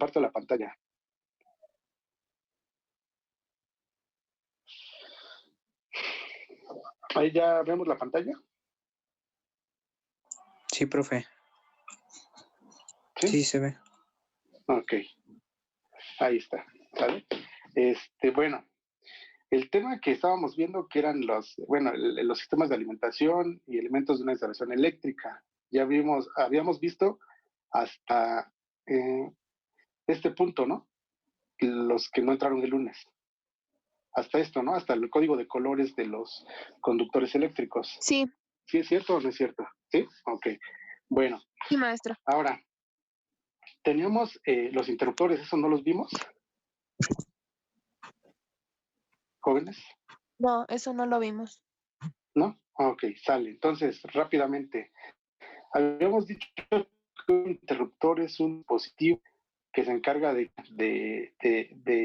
comparto la pantalla. Ahí ya vemos la pantalla. Sí, profe. Sí, sí se ve. Ok. Ahí está. ¿Sale? Bueno, el tema que estábamos viendo que eran los sistemas de alimentación y elementos de una instalación eléctrica. Ya habíamos visto hasta este punto, ¿no? Los que no entraron el lunes. Hasta esto, ¿no? Hasta el código de colores de los conductores eléctricos. Sí. ¿Sí es cierto o no es cierto? ¿Sí? Ok. Bueno. Sí, maestro. Ahora, teníamos los interruptores, ¿eso no los vimos? ¿Jóvenes? No, eso no lo vimos. ¿No? Ok, sale. Entonces, rápidamente, habíamos dicho que un interruptor es un dispositivo que se encarga de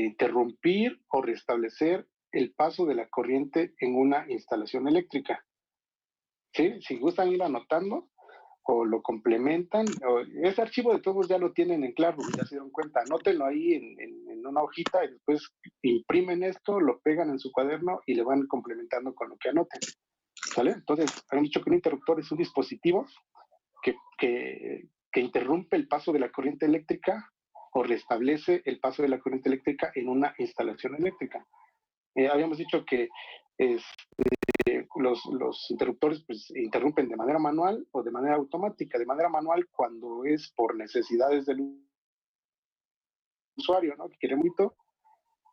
interrumpir o restablecer el paso de la corriente en una instalación eléctrica. ¿Sí? Si gustan ir anotando o lo complementan, ese archivo de todos ya lo tienen en claro, ya se dieron cuenta, anótenlo ahí en una hojita y después imprimen esto, lo pegan en su cuaderno y le van complementando con lo que anoten. ¿Sale? Entonces, han dicho que un interruptor es un dispositivo que interrumpe el paso de la corriente eléctrica o restablece el paso de la corriente eléctrica en una instalación eléctrica. Habíamos dicho que los interruptores pues, interrumpen de manera manual o de manera automática. De manera manual cuando es por necesidades del usuario, ¿no? Que quiere mucho,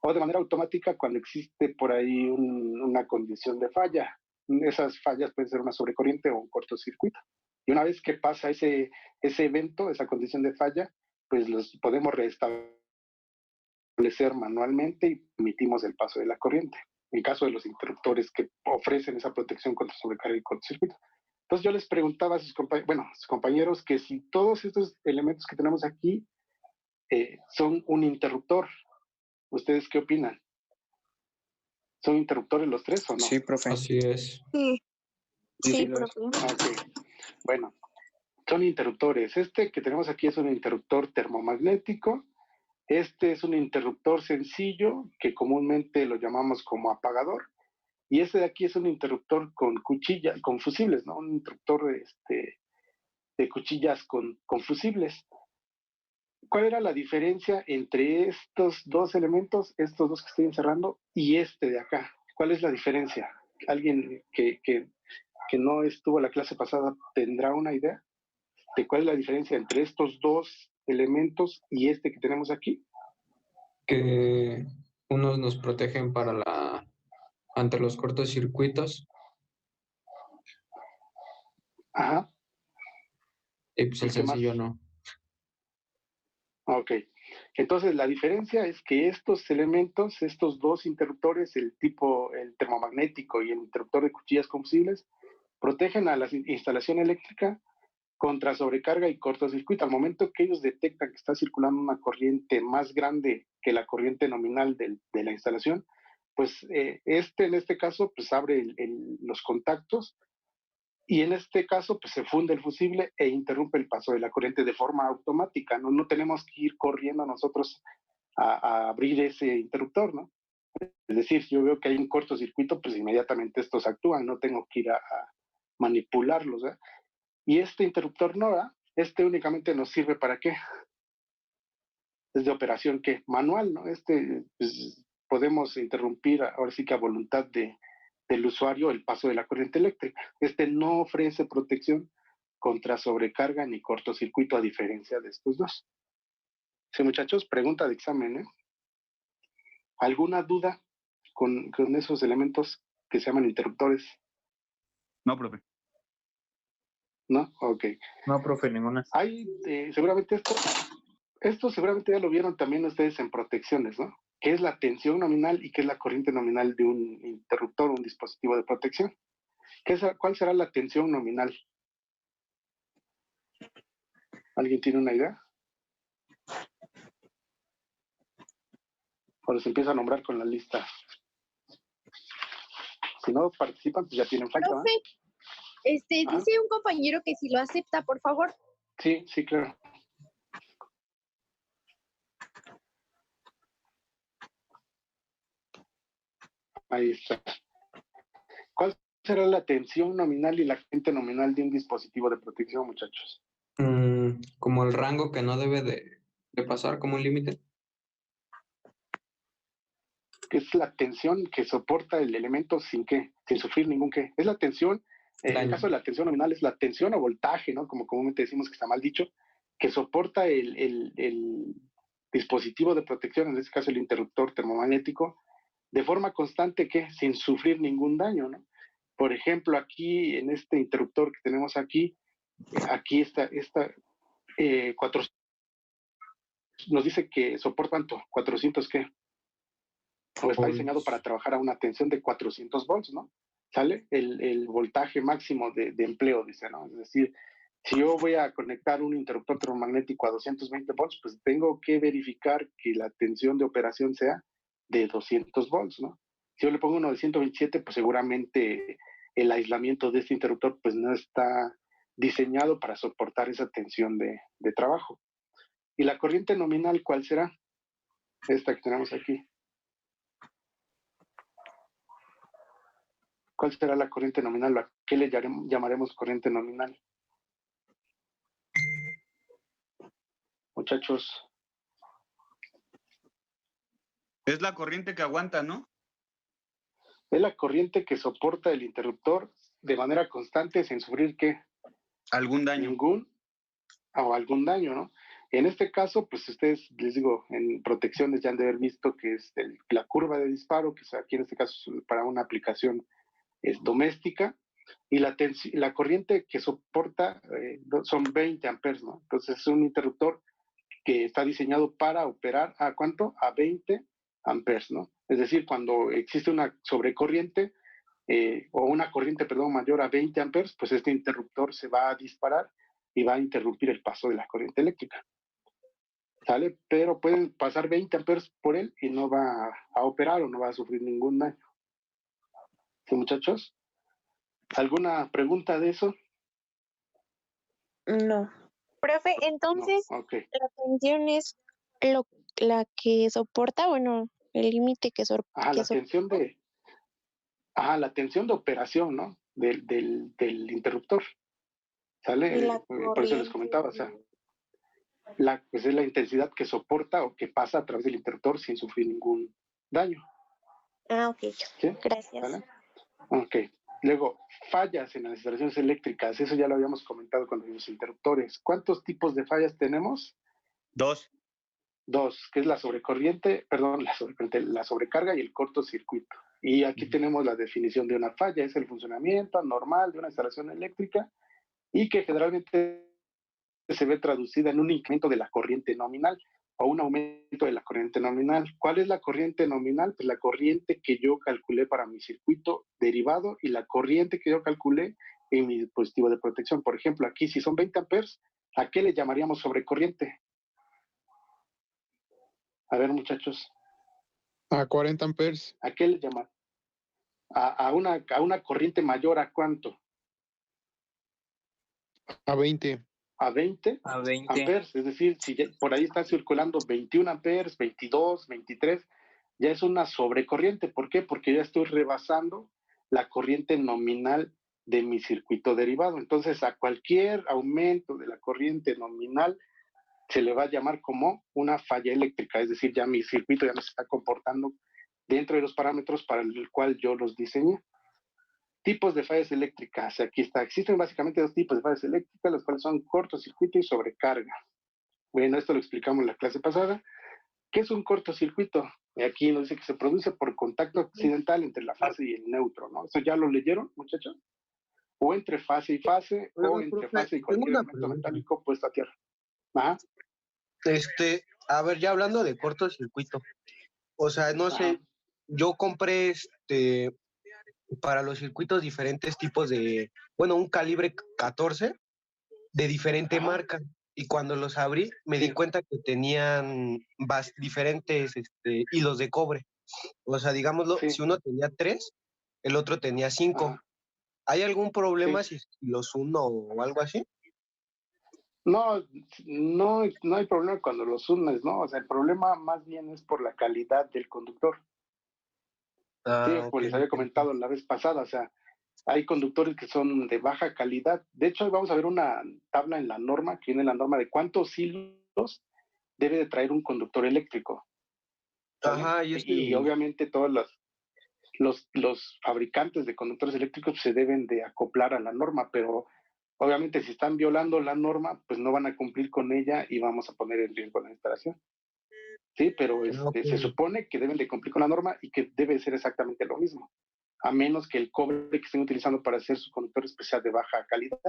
o de manera automática cuando existe por ahí una condición de falla. Esas fallas pueden ser una sobrecorriente o un cortocircuito. Y una vez que pasa ese evento, esa condición de falla, pues los podemos restablecer manualmente y permitimos el paso de la corriente. En caso de los interruptores que ofrecen esa protección contra sobrecarga y cortocircuito. Entonces yo les preguntaba a sus compañeros que si todos estos elementos que tenemos aquí son un interruptor. ¿Ustedes qué opinan? ¿Son interruptores los tres o no? Sí, profe. Así es. Sí. Sí, lo es. profe. Ok. Bueno, son interruptores. Este que tenemos aquí es un interruptor termomagnético. Este es un interruptor sencillo que comúnmente lo llamamos como apagador. Y este de aquí es un interruptor con cuchillas, con fusibles, ¿no? Un interruptor de cuchillas con fusibles. ¿Cuál era la diferencia entre estos dos elementos, estos dos que estoy encerrando, y este de acá? ¿Cuál es la diferencia? ¿Alguien que no estuvo en la clase pasada tendrá una idea de cuál es la diferencia entre estos dos elementos y este que tenemos aquí? Que unos nos protegen ante los cortocircuitos. Ajá. Y pues el sencillo más? no. Ok. Entonces, la diferencia es que estos elementos, estos dos interruptores, el termomagnético y el interruptor de cuchillas combustibles, protegen a la instalación eléctrica contra sobrecarga y cortocircuito. Al momento que ellos detectan que está circulando una corriente más grande que la corriente nominal de la instalación, pues en este caso, pues abre los contactos y en este caso, pues se funde el fusible e interrumpe el paso de la corriente de forma automática. No tenemos que ir corriendo nosotros a abrir ese interruptor, ¿no? Es decir, si yo veo que hay un cortocircuito, pues inmediatamente estos actúan, no tengo que ir a manipularlos, ¿eh? Y este interruptor no, ¿verdad? Este únicamente nos sirve para qué? Es de operación ¿qué? Manual, ¿no? Pues, podemos interrumpir ahora sí que a voluntad del usuario el paso de la corriente eléctrica. Este no ofrece protección contra sobrecarga ni cortocircuito a diferencia de estos dos. Sí, muchachos, pregunta de examen, ¿eh? ¿Alguna duda con esos elementos que se llaman interruptores? No, profe. ¿No? Ok. No, profe, ninguna. Hay, seguramente esto seguramente ya lo vieron también ustedes en protecciones, ¿no? ¿Qué es la tensión nominal y qué es la corriente nominal de un interruptor, un dispositivo de protección? ¿Cuál será la tensión nominal? ¿Alguien tiene una idea? O los empieza a nombrar con la lista. Si no participan, pues ya tienen falta, ¿no? Profe, dice un compañero que si lo acepta, por favor. Sí, claro. Ahí está. ¿Cuál será la tensión nominal y la corriente nominal de un dispositivo de protección, muchachos? Como el rango que no debe de pasar como un límite. Que es la tensión que soporta el elemento sin sufrir ningún qué. Es la tensión, en el Daño. caso de la tensión nominal, es la tensión o voltaje, ¿no? Como comúnmente decimos que está mal dicho, que soporta el dispositivo de protección, en este caso el interruptor termomagnético, de forma constante que sin sufrir ningún daño, ¿no? Por ejemplo, aquí en este interruptor que tenemos aquí está 400, nos dice que soporta ¿cuánto? 400 qué, o está diseñado para trabajar a una tensión de 400 volts, ¿no? ¿Sale? El voltaje máximo de empleo, dice, ¿no? Es decir, si yo voy a conectar un interruptor termomagnético a 220 volts, pues tengo que verificar que la tensión de operación sea de 200 volts, ¿no? Si yo le pongo uno de 127, pues seguramente el aislamiento de este interruptor pues no está diseñado para soportar esa tensión de trabajo. ¿Y la corriente nominal cuál será? Esta que tenemos aquí. ¿Cuál será la corriente nominal? ¿A qué le llamaremos corriente nominal? Muchachos, Es la corriente que aguanta, ¿no? es la corriente que soporta el interruptor de manera constante sin sufrir ¿qué? Algún daño. Ningún o algún daño, ¿no? En este caso, pues ustedes, les digo, en protecciones ya han de haber visto que es la curva de disparo, que es aquí en este caso para una aplicación doméstica, y la corriente que soporta son 20 amperes, ¿no? Entonces es un interruptor que está diseñado para operar ¿a cuánto? A 20 amperes, ¿no? Es decir, cuando existe una sobrecorriente o una corriente, perdón, mayor a 20 amperes, pues este interruptor se va a disparar y va a interrumpir el paso de la corriente eléctrica. ¿Sale? Pero pueden pasar 20 amperes por él y no va a operar o no va a sufrir ningún daño. ¿Sí, muchachos? ¿Alguna pregunta de eso? No. Profe, entonces No. Ok. la tensión es la que soporta, bueno, el límite que, Ajá, que la tensión de operación, ¿no? Del interruptor. ¿Sale? Y la Por eso les corriente. comentaba, o sea, pues es la intensidad que soporta o que pasa a través del interruptor sin sufrir ningún daño. Ah, ok. ¿Sí? Gracias. ¿Sale? Ok. Luego, fallas en las instalaciones eléctricas. Eso ya lo habíamos comentado cuando vimos interruptores. ¿Cuántos tipos de fallas tenemos? 2. Dos, que es la sobrecorriente, perdón, la sobrecarga y el cortocircuito. Y aquí tenemos la definición de una falla. Es el funcionamiento normal de una instalación eléctrica y que generalmente se ve traducida en un incremento de la corriente nominal o un aumento de la corriente nominal. ¿Cuál es la corriente nominal? Pues la corriente que yo calculé para mi circuito derivado y la corriente que yo calculé en mi dispositivo de protección. Por ejemplo, aquí si son 20 amperes, ¿a qué le llamaríamos sobrecorriente? A ver, muchachos. A 40 amperes. ¿A qué le llaman? A una corriente mayor ¿a cuánto? A 20. A 20 A 20. amperes. Es decir, si por ahí está circulando 21 amperes, 22, 23, ya es una sobrecorriente. ¿Por qué? Porque ya estoy rebasando la corriente nominal de mi circuito derivado. Entonces, a cualquier aumento de la corriente nominal se le va a llamar como una falla eléctrica. Es decir, ya mi circuito ya no se está comportando dentro de los parámetros para el cual yo los diseñé. Tipos de fallas eléctricas. Aquí está. Existen básicamente dos tipos de fallas eléctricas, los cuales son cortocircuito y sobrecarga. Bueno, esto lo explicamos en la clase pasada. ¿Qué es un cortocircuito? Aquí nos dice que se produce por contacto accidental entre la fase y el neutro, ¿no? ¿Eso ya lo leyeron, muchachos? O entre fase y fase, o entre fase y cualquier elemento metálico puesto a tierra. Ajá. A ver, ya hablando de cortocircuito, o sea, no sé, yo compré para los circuitos diferentes tipos bueno, un calibre 14 de diferente marca, y cuando los abrí me di cuenta que tenían diferentes hilos de cobre. O sea, digámoslo, si uno tenía 3, el otro tenía 5. ¿Hay algún problema si los uno o algo así? No hay problema cuando los unes, ¿no? O sea, el problema más bien es por la calidad del conductor. Ah, Sí, ok, como les había ok. comentado la vez pasada, o sea, hay conductores que son de baja calidad. De hecho, hoy vamos a ver una tabla en la norma, que viene en la norma de cuántos hilos debe de traer un conductor eléctrico, ¿sale? Ajá, y Y obviamente todos los fabricantes de conductores eléctricos se deben de acoplar a la norma, pero obviamente si están violando la norma, pues no van a cumplir con ella y vamos a poner en riesgo la instalación. Sí, pero ok. se supone que deben de cumplir con la norma y que debe ser exactamente lo mismo, a menos que el cobre que estén utilizando para hacer sus conductores pues, sea de baja calidad,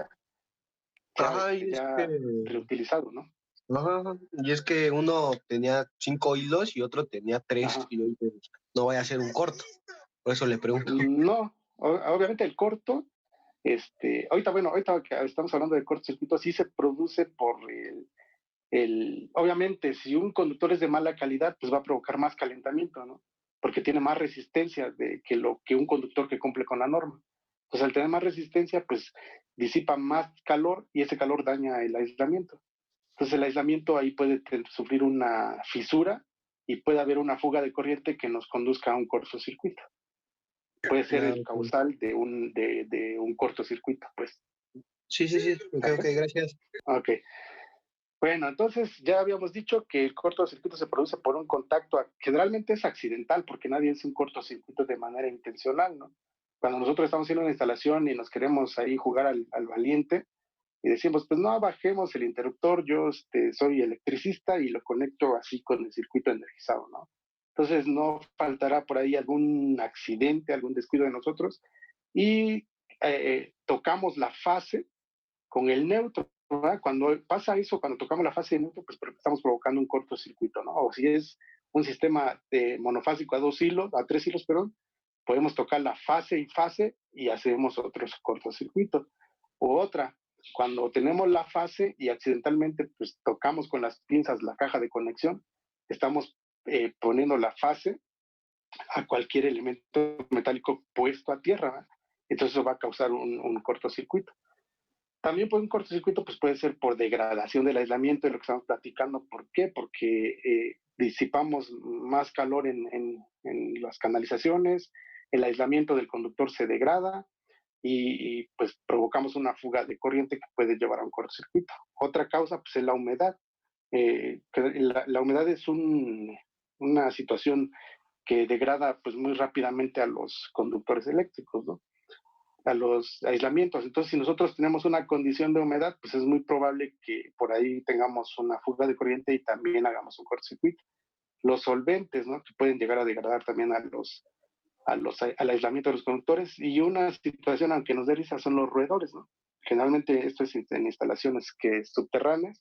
sea Ajá, y es que, ya reutilizado, ¿no? ajá, y es que uno tenía 5 hilos y otro tenía 3, Ajá. y yo dije, no vaya a ser un corto. Por eso le pregunto. No, obviamente el corto, ahorita que estamos hablando de cortocircuito, sí se produce por obviamente, si un conductor es de mala calidad, pues va a provocar más calentamiento, ¿no? Porque tiene más resistencia que un conductor que cumple con la norma. Pues al tener más resistencia, pues disipa más calor y ese calor daña el aislamiento. Entonces el aislamiento ahí puede sufrir una fisura y puede haber una fuga de corriente que nos conduzca a un cortocircuito. Puede ser Ah, el ok. causal de un cortocircuito, pues. Sí, sí, sí. Ok, ok, gracias. Ok. Bueno, entonces ya habíamos dicho que el cortocircuito se produce por un contacto, generalmente es accidental, porque nadie hace un cortocircuito de manera intencional, ¿no? Cuando nosotros estamos haciendo una instalación y nos queremos ahí jugar al valiente y decimos, pues no, bajemos el interruptor, yo soy electricista y lo conecto así con el circuito energizado, ¿no? Entonces no faltará por ahí algún accidente, algún descuido de nosotros y tocamos la fase con el neutro, ¿verdad? Cuando pasa eso, cuando tocamos la fase de neutro, pues estamos provocando un cortocircuito, ¿no? O si es un sistema monofásico a 2 hilos, a 3 hilos, perdón, podemos tocar la fase y fase y hacemos otros cortocircuitos. O otra, cuando tenemos la fase y accidentalmente pues tocamos con las pinzas la caja de conexión, estamos poniendo la fase a cualquier elemento metálico puesto a tierra, ¿verdad? Entonces eso va a causar un cortocircuito. También por un cortocircuito pues puede ser por degradación del aislamiento de lo que estamos platicando. ¿Por qué? Porque disipamos más calor en las canalizaciones, el aislamiento del conductor se degrada y pues provocamos una fuga de corriente que puede llevar a un cortocircuito. Otra causa pues es la humedad. La humedad es una situación que degrada pues muy rápidamente a los conductores eléctricos, ¿no? A los aislamientos. Entonces, si nosotros tenemos una condición de humedad, pues es muy probable que por ahí tengamos una fuga de corriente y también hagamos un cortocircuito. Los solventes, ¿no? Que pueden llegar a degradar también al aislamiento de los conductores. Y una situación, aunque nos dé risa, son los roedores, ¿no? Generalmente esto es en instalaciones subterráneas.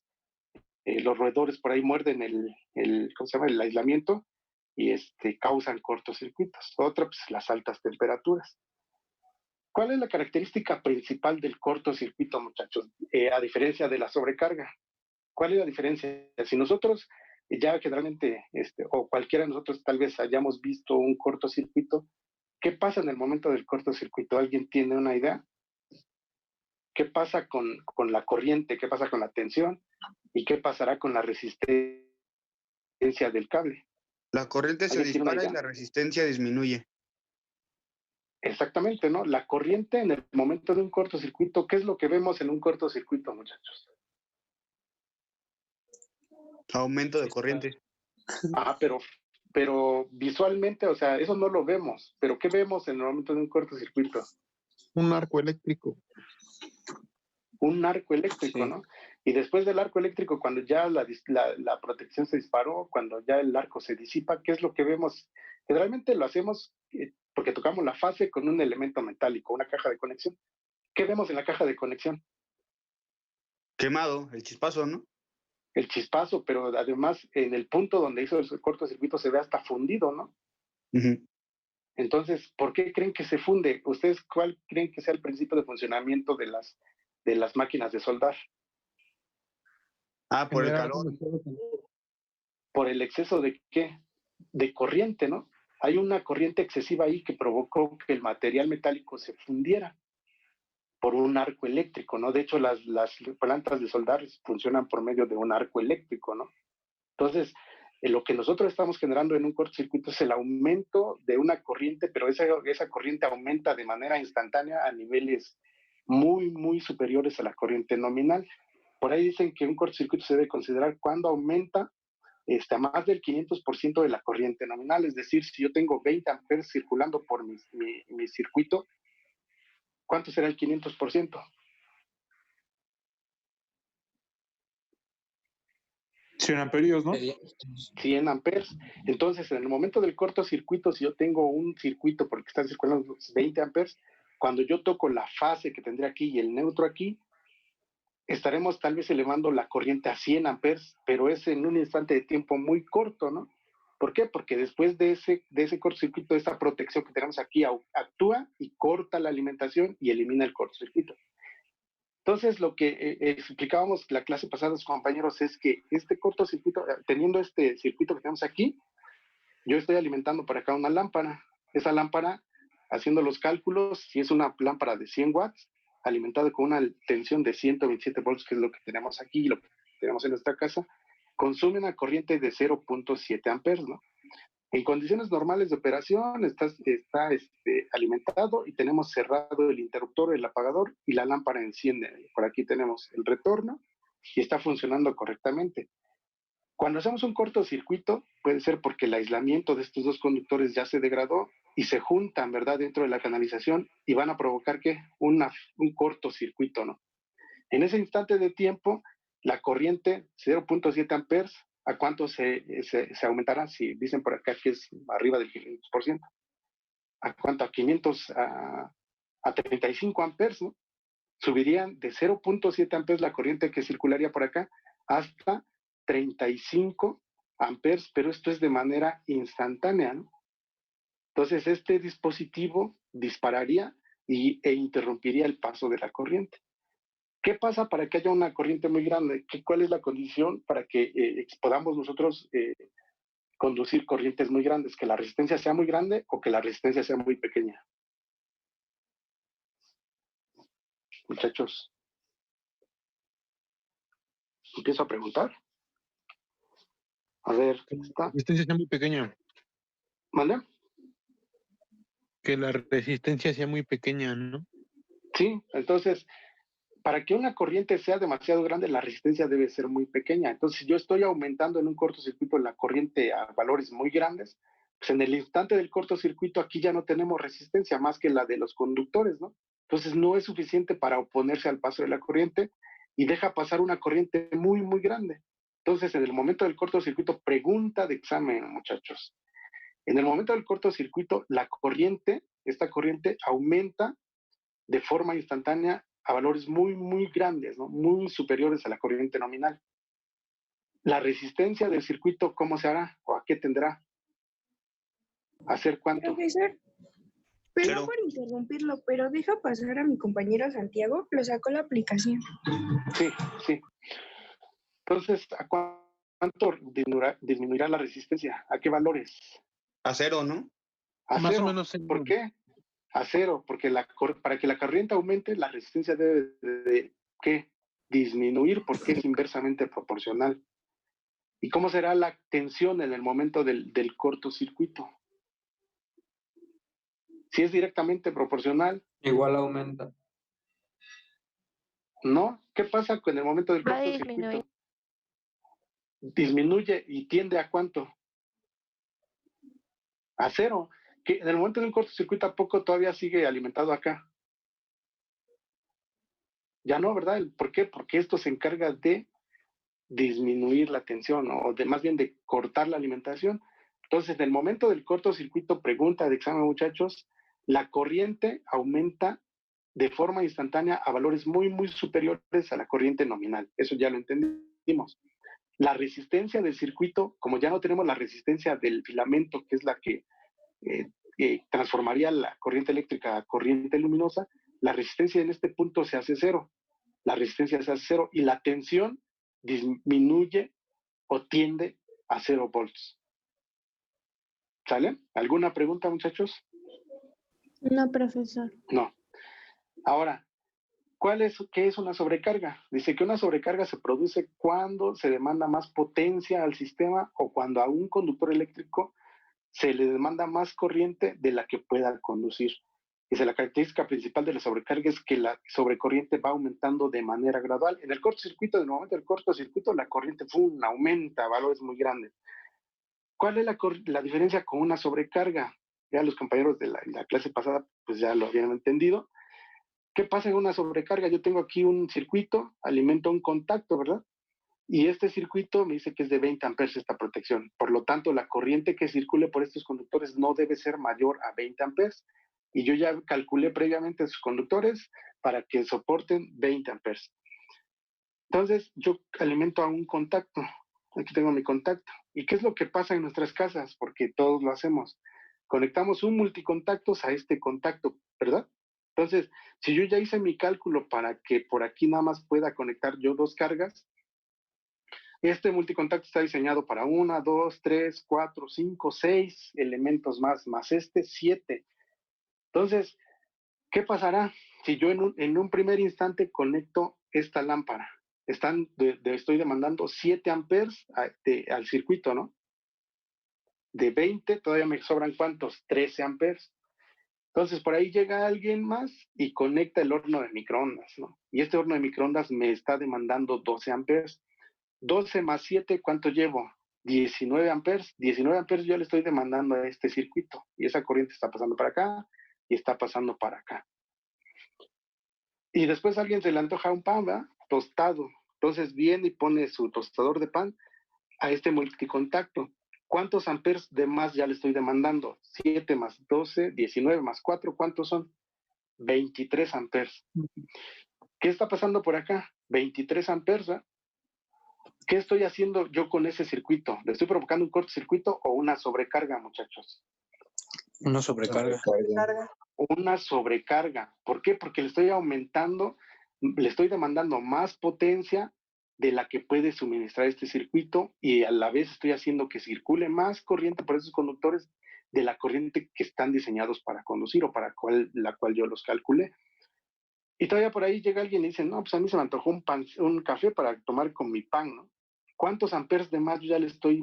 Los roedores por ahí muerden ¿cómo se llama? El aislamiento y causan cortocircuitos. Otra, pues las altas temperaturas. ¿Cuál es la característica principal del cortocircuito, muchachos? A diferencia de la sobrecarga. ¿Cuál es la diferencia? Si nosotros ya generalmente, o cualquiera de nosotros tal vez hayamos visto un cortocircuito, ¿qué pasa en el momento del cortocircuito? ¿Alguien tiene una idea? ¿Qué pasa con la corriente? ¿Qué pasa con la tensión? ¿Y qué pasará con la resistencia del cable? La corriente se ¿Alguien tiene una dispara y idea? la resistencia disminuye. Exactamente, ¿no? La corriente en el momento de un cortocircuito, ¿qué es lo que vemos en un cortocircuito, muchachos? Aumento de corriente. Ah, pero visualmente, o sea, eso no lo vemos. Pero ¿qué vemos en el momento de un cortocircuito? Un arco eléctrico. Un arco eléctrico, Sí. ¿no? Y después del arco eléctrico, cuando ya la protección se disparó, cuando ya el arco se disipa, ¿qué es lo que vemos? Generalmente lo hacemos porque tocamos la fase con un elemento metálico, una caja de conexión. ¿Qué vemos en la caja de conexión? Quemado, el chispazo, ¿no? El chispazo, pero además en el punto donde hizo el cortocircuito se ve hasta fundido, ¿no? Ujú. Entonces, ¿por qué creen que se funde? ¿Ustedes cuál creen que sea el principio de funcionamiento de las máquinas de soldar? Ah, por el Generar calor. demasiado calor. Por el exceso de qué? De corriente, ¿no? Hay una corriente excesiva ahí que provocó que el material metálico se fundiera por un arco eléctrico, ¿no? De hecho, las plantas de soldar funcionan por medio de un arco eléctrico, ¿no? Entonces, lo que nosotros estamos generando en un cortocircuito es el aumento de una corriente, pero esa corriente aumenta de manera instantánea a niveles muy, muy superiores a la corriente nominal. Por ahí dicen que un cortocircuito se debe considerar cuando aumenta a más del 500% de la corriente nominal. Es decir, si yo tengo 20 amperes circulando por mi circuito, ¿cuánto será el 500%? 100 amperios, ¿no? Sería- 100 amperes. Entonces, en el momento del cortocircuito, si yo tengo un circuito porque están circulando 20 amperes, cuando yo toco la fase que tendría aquí y el neutro aquí, estaremos tal vez elevando la corriente a 100 amperes, pero es en un instante de tiempo muy corto, ¿no? ¿Por qué? Porque después de ese cortocircuito, esa protección que tenemos aquí actúa y corta la alimentación y elimina el cortocircuito. Entonces, lo que explicábamos la clase pasada, los compañeros, es que este cortocircuito, teniendo este circuito que tenemos aquí, yo estoy alimentando por acá una lámpara. Esa lámpara, haciendo los cálculos, si es una lámpara de 100 watts, alimentada con una tensión de 127 volts, que es lo que tenemos aquí y lo que tenemos en nuestra casa, consume una corriente de 0.7 amperes, ¿no? En condiciones normales de operación está alimentado y tenemos cerrado el interruptor, el apagador y la lámpara enciende. Por aquí tenemos el retorno y está funcionando correctamente. Cuando hacemos un cortocircuito, puede ser porque el aislamiento de estos dos conductores ya se degradó y se juntan, ¿verdad?, dentro de la canalización y van a provocar, ¿qué? Un cortocircuito, ¿no? En ese instante de tiempo, la corriente 0.7 amperes, ¿a cuánto se aumentará? Si dicen por acá que es arriba del 500%. ¿A cuánto? A 500, a 35 amperes, ¿no? Subirían de 0.7 amperes la corriente que circularía por acá hasta 35 amperes, pero esto es de manera instantánea, ¿no? Entonces, este dispositivo dispararía e interrumpiría el paso de la corriente. ¿Qué pasa para que haya una corriente muy grande? ¿Cuál es la condición para que podamos nosotros conducir corrientes muy grandes? ¿Que la resistencia sea muy grande o que la resistencia sea muy pequeña? Muchachos, empiezo a preguntar. A ver, ¿está? La resistencia sea muy pequeña. ¿Manda? Que la resistencia sea muy pequeña, ¿no? Sí, entonces, para que una corriente sea demasiado grande, la resistencia debe ser muy pequeña. Entonces, si yo estoy aumentando en un cortocircuito la corriente a valores muy grandes, pues en el instante del cortocircuito aquí ya no tenemos resistencia más que la de los conductores, ¿no? Entonces, no es suficiente para oponerse al paso de la corriente y deja pasar una corriente muy, muy grande. Entonces, en el momento del cortocircuito, pregunta de examen, muchachos. En el momento del cortocircuito, la corriente, esta corriente aumenta de forma instantánea a valores muy, muy grandes, ¿no? Muy superiores a la corriente nominal. La resistencia del circuito, ¿cómo se hará? ¿O a qué tendrá? ¿A hacer cuánto? Profesor, Cero. perdón por interrumpirlo, pero deja pasar a mi compañero Santiago, lo sacó la aplicación. Sí, sí. Entonces, ¿a cuánto disminuirá la resistencia? ¿A qué valores? A cero, ¿no? A Más o cero. menos cero. ¿Por qué? A cero, porque para que la corriente aumente, la resistencia debe de ¿qué? Disminuir, porque es inversamente proporcional. ¿Y cómo será la tensión en el momento del cortocircuito? Si es directamente proporcional, Igual aumenta. ¿no? ¿Qué pasa con el momento del Va a cortocircuito? disminuir. Disminuye y tiende ¿a cuánto? A cero. Que en el momento del cortocircuito, ¿a poco todavía sigue alimentado acá? Ya no, ¿verdad? ¿Por qué? Porque esto se encarga de disminuir la tensión, ¿no? O de más bien de cortar la alimentación. Entonces, en el momento del cortocircuito, pregunta de examen, muchachos, la corriente aumenta de forma instantánea a valores muy, muy superiores a la corriente nominal. Eso ya lo entendimos. La resistencia del circuito, como ya no tenemos la resistencia del filamento, que es la que transformaría la corriente eléctrica a corriente luminosa, la resistencia en este punto se hace cero. La resistencia se hace cero y la tensión disminuye o tiende a 0 volts. ¿Sale? ¿Alguna pregunta, muchachos? No, profesor. No. Ahora, ¿Qué es una sobrecarga? Dice que una sobrecarga se produce cuando se demanda más potencia al sistema o cuando a un conductor eléctrico se le demanda más corriente de la que pueda conducir. Dice, la característica principal de la sobrecarga es que la sobrecorriente va aumentando de manera gradual. En el cortocircuito, en el momento del cortocircuito, la corriente aumenta a valores muy grandes. ¿Cuál es la diferencia con una sobrecarga? Ya los compañeros de la clase pasada pues ya lo habían entendido. ¿Qué pasa en una sobrecarga? Yo tengo aquí un circuito, alimento un contacto, ¿verdad? Y este circuito me dice que es de 20 amperes esta protección. Por lo tanto, la corriente que circule por estos conductores no debe ser mayor a 20 amperes. Y yo ya calculé previamente sus conductores para que soporten 20 amperes. Entonces, yo alimento a un contacto. Aquí tengo mi contacto. ¿Y qué es lo que pasa en nuestras casas? Porque todos lo hacemos. Conectamos un multicontactos a este contacto, ¿verdad? Entonces, si yo ya hice mi cálculo para que por aquí nada más pueda conectar yo 2 cargas, este multicontacto está diseñado para 1, 2, 3, 4, 5, 6 elementos más 7. Entonces, ¿qué pasará si yo en un primer instante conecto esta lámpara? Estoy demandando 7 amperes al circuito, ¿no? De 20, todavía me sobran ¿cuántos? 13 amperes. Entonces, por ahí llega alguien más y conecta el horno de microondas, ¿no? Y este horno de microondas me está demandando 12 amperes. 12 más 7, ¿cuánto llevo? 19 amperes. 19 amperes yo le estoy demandando a este circuito. Y esa corriente está pasando para acá y está pasando para acá. Y después a alguien se le antoja un pan, ¿verdad? Tostado. Entonces viene y pone su tostador de pan a este multicontacto. ¿Cuántos amperes de más ya le estoy demandando? 7 más 12, 19 más 4, ¿cuántos son? 23 amperes. ¿Qué está pasando por acá? 23 amperes, ¿verdad? ¿Qué estoy haciendo yo con ese circuito? ¿Le estoy provocando un cortocircuito o una sobrecarga, muchachos? Una sobrecarga. Una sobrecarga. ¿Por qué? Porque le estoy aumentando, le estoy demandando más potencia de la que puede suministrar este circuito y a la vez estoy haciendo que circule más corriente por esos conductores de la corriente que están diseñados para conducir o para la cual yo los calculé. Y todavía por ahí llega alguien y dice, no, pues a mí se me antojó un café para tomar con mi pan, ¿no? ¿Cuántos amperes de más yo ya le estoy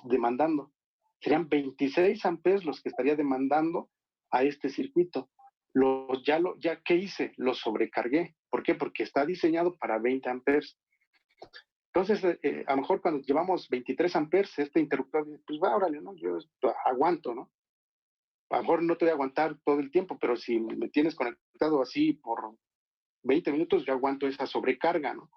demandando? Serían 26 amperes los que estaría demandando a este circuito. ¿Qué hice? Lo sobrecargué. ¿Por qué? Porque está diseñado para 20 amperes. Entonces, a lo mejor cuando llevamos 23 amperes, este interruptor dice, pues va, órale, ¿no? Yo aguanto, ¿no? A lo mejor no te voy a aguantar todo el tiempo, pero si me tienes conectado así por 20 minutos, yo aguanto esa sobrecarga, ¿no?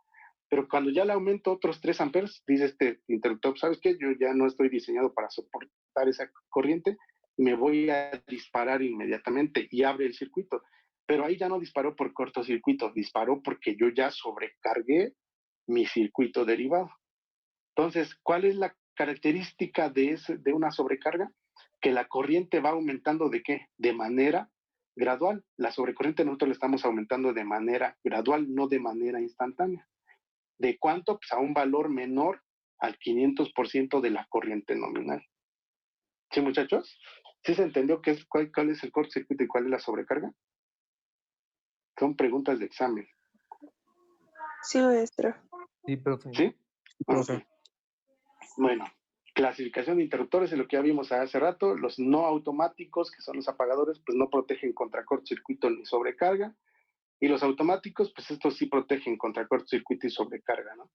Pero cuando ya le aumento otros 3 amperes, dice este interruptor, ¿sabes qué? Yo ya no estoy diseñado para soportar esa corriente, me voy a disparar inmediatamente y abre el circuito. Pero ahí ya no disparó por cortocircuito, disparó porque yo ya sobrecargué mi circuito derivado. Entonces, ¿cuál es la característica de una sobrecarga? Que la corriente va aumentando ¿de qué? De manera gradual. La sobrecorriente nosotros la estamos aumentando de manera gradual, no de manera instantánea. ¿De cuánto? Pues a un valor menor al 500% de la corriente nominal. ¿Sí, muchachos? ¿Sí se entendió cuál es el cortocircuito y cuál es la sobrecarga? Son preguntas de examen. Sí, maestro. Sí, profe. ¿Sí? Profe. Okay. Bueno, clasificación de interruptores es lo que ya vimos hace rato. Los no automáticos, que son los apagadores, pues no protegen contra cortocircuito ni sobrecarga. Y los automáticos, pues estos sí protegen contra cortocircuito y sobrecarga, ¿no?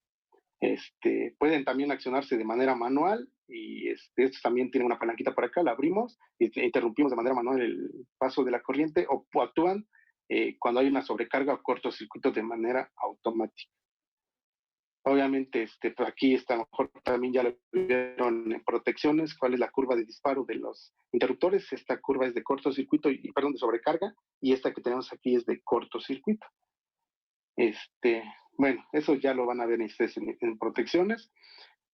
Pueden también accionarse de manera manual y estos también tienen una palanquita por acá, la abrimos y interrumpimos de manera manual el paso de la corriente o actúan cuando hay una sobrecarga o cortocircuito de manera automática. Obviamente, pues aquí está, a lo mejor también ya lo vieron en protecciones, cuál es la curva de disparo de los interruptores. Esta curva es de cortocircuito de sobrecarga, y esta que tenemos aquí es de cortocircuito. Bueno, eso ya lo van a ver ustedes en protecciones.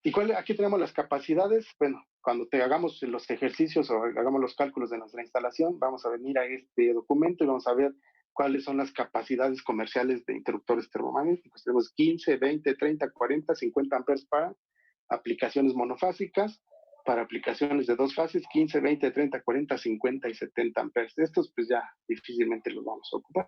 ¿Y aquí tenemos las capacidades? Bueno, cuando hagamos los ejercicios o hagamos los cálculos de nuestra instalación, vamos a venir a este documento y vamos a ver cuáles son las capacidades comerciales de interruptores termomagnéticos. Tenemos 15, 20, 30, 40, 50 amperes para aplicaciones monofásicas, para aplicaciones de 2 fases, 15, 20, 30, 40, 50 y 70 amperes. Estos pues ya difícilmente los vamos a ocupar.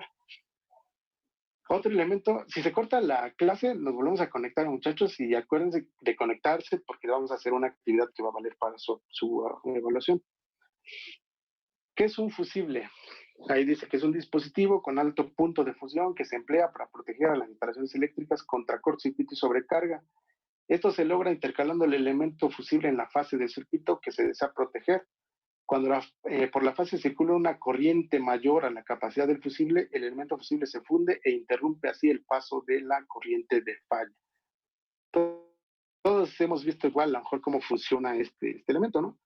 Otro elemento, si se corta la clase, nos volvemos a conectar, muchachos, y acuérdense de conectarse porque vamos a hacer una actividad que va a valer para su evaluación. ¿Qué es un fusible? Ahí dice que es un dispositivo con alto punto de fusión que se emplea para proteger a las instalaciones eléctricas contra cortocircuito y sobrecarga. Esto se logra intercalando el elemento fusible en la fase del circuito que se desea proteger. Cuando por la fase circula una corriente mayor a la capacidad del fusible, el elemento fusible se funde e interrumpe así el paso de la corriente de falla. Todos hemos visto igual a lo mejor cómo funciona este elemento, ¿no?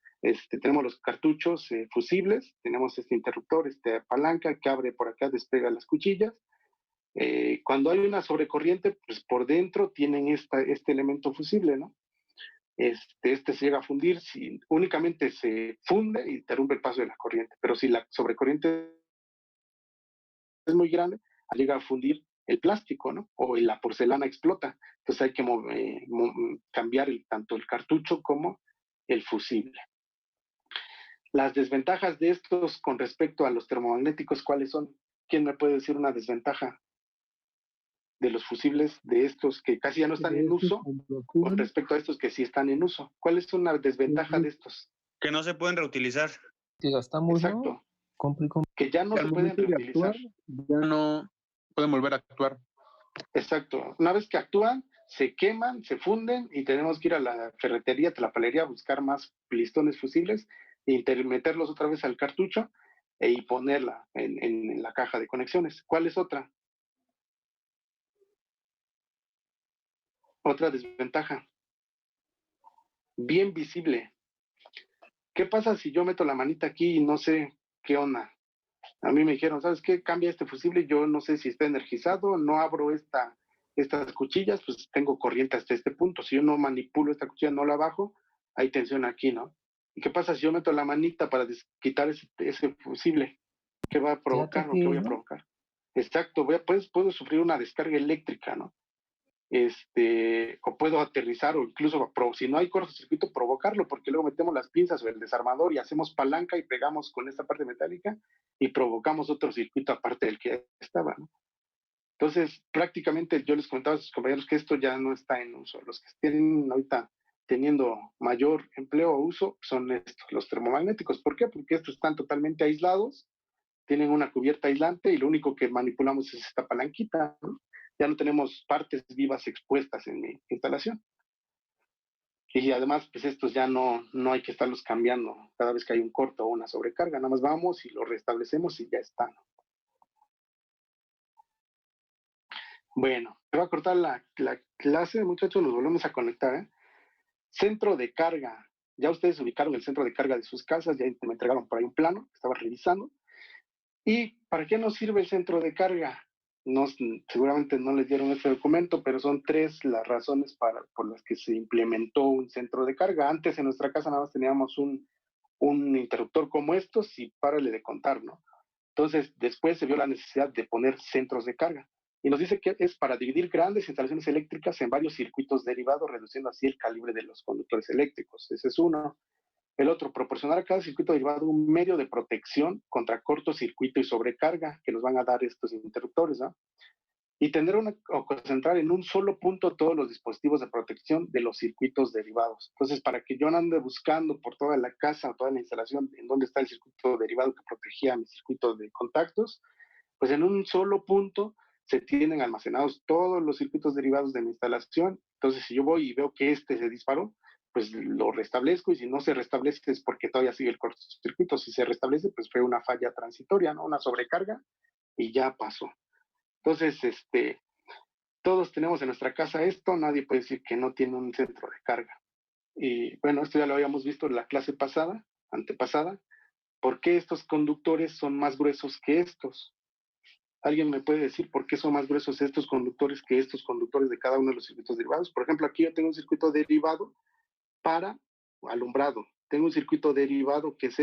Tenemos los cartuchos fusibles, tenemos este interruptor, esta palanca que abre por acá, despega las cuchillas. Cuando hay una sobrecorriente, pues por dentro tienen este elemento fusible, ¿no? Se llega a fundir, si únicamente se funde y interrumpe el paso de la corriente, pero si la sobrecorriente es muy grande, llega a fundir el plástico, ¿no? O la porcelana explota. Entonces hay que cambiar tanto el cartucho como el fusible. Las desventajas de estos con respecto a los termomagnéticos, ¿cuáles son? ¿Quién me puede decir una desventaja de los fusibles de estos que casi ya no están en uso con respecto a estos que sí están en uso? ¿Cuál es una desventaja de estos? Que no se pueden reutilizar. Si gastamos, ¿no? Exacto. Compra. Que ya no Al se pueden momento de reutilizar. actuar, ya no pueden volver a actuar. Exacto. Una vez que actúan, se queman, se funden y tenemos que ir a la ferretería, a la palería a buscar más listones fusibles e meterlos otra vez al cartucho y ponerla en la caja de conexiones. ¿Cuál es otra? Otra desventaja. Bien visible. ¿Qué pasa si yo meto la manita aquí y no sé qué onda? A mí me dijeron, ¿sabes qué? Cambia este fusible, yo no sé si está energizado, no abro estas cuchillas, pues tengo corriente hasta este punto. Si yo no manipulo esta cuchilla, no la bajo, hay tensión aquí, ¿no? ¿Y qué pasa si yo meto la manita para quitar ese fusible? ¿Qué va a provocar o qué voy a provocar? Exacto, puedo sufrir una descarga eléctrica, ¿no? O puedo aterrizar o incluso, si no hay cortocircuito, provocarlo, porque luego metemos las pinzas o el desarmador y hacemos palanca y pegamos con esta parte metálica y provocamos otro circuito aparte del que ya estaba, ¿no? Entonces, prácticamente yo les comentaba a sus compañeros que esto ya no está en uso. Los que estén ahorita teniendo mayor empleo o uso son estos, los termomagnéticos. ¿Por qué? Porque estos están totalmente aislados, tienen una cubierta aislante y lo único que manipulamos es esta palanquita, ¿no? Ya no tenemos partes vivas expuestas en mi instalación. Y además, pues estos ya no hay que estarlos cambiando cada vez que hay un corto o una sobrecarga. Nada más vamos y lo restablecemos y ya está. Bueno, se va a cortar la clase, muchachos, nos volvemos a conectar, ¿eh? Centro de carga. Ya ustedes ubicaron el centro de carga de sus casas, ya me entregaron por ahí un plano, estaba revisando. ¿Y para qué nos sirve el centro de carga? Seguramente no les dieron este documento, pero son 3 las razones por las que se implementó un centro de carga. Antes en nuestra casa nada más teníamos un interruptor como estos y párale de contar, ¿no? Entonces, después se vio la necesidad de poner centros de carga. Y nos dice que es para dividir grandes instalaciones eléctricas en varios circuitos derivados, reduciendo así el calibre de los conductores eléctricos. Ese es uno. El otro, proporcionar a cada circuito derivado un medio de protección contra cortocircuito y sobrecarga que nos van a dar estos interruptores, ¿no? Y tener o concentrar en un solo punto todos los dispositivos de protección de los circuitos derivados. Entonces, para que yo no ande buscando por toda la casa o toda la instalación en dónde está el circuito derivado que protegía mi circuito de contactos, pues en un solo punto se tienen almacenados todos los circuitos derivados de mi instalación. Entonces, si yo voy y veo que se disparó, pues lo restablezco, y si no se restablece es porque todavía sigue el cortocircuito. Si se restablece, pues fue una falla transitoria, ¿no? Una sobrecarga y ya pasó. Entonces, todos tenemos en nuestra casa esto, nadie puede decir que no tiene un centro de carga. Y bueno, esto ya lo habíamos visto en la clase antepasada. ¿Por qué estos conductores son más gruesos que estos? ¿Alguien me puede decir por qué son más gruesos estos conductores que estos conductores de cada uno de los circuitos derivados? Por ejemplo, aquí yo tengo un circuito derivado para alumbrado. Tengo un circuito derivado que es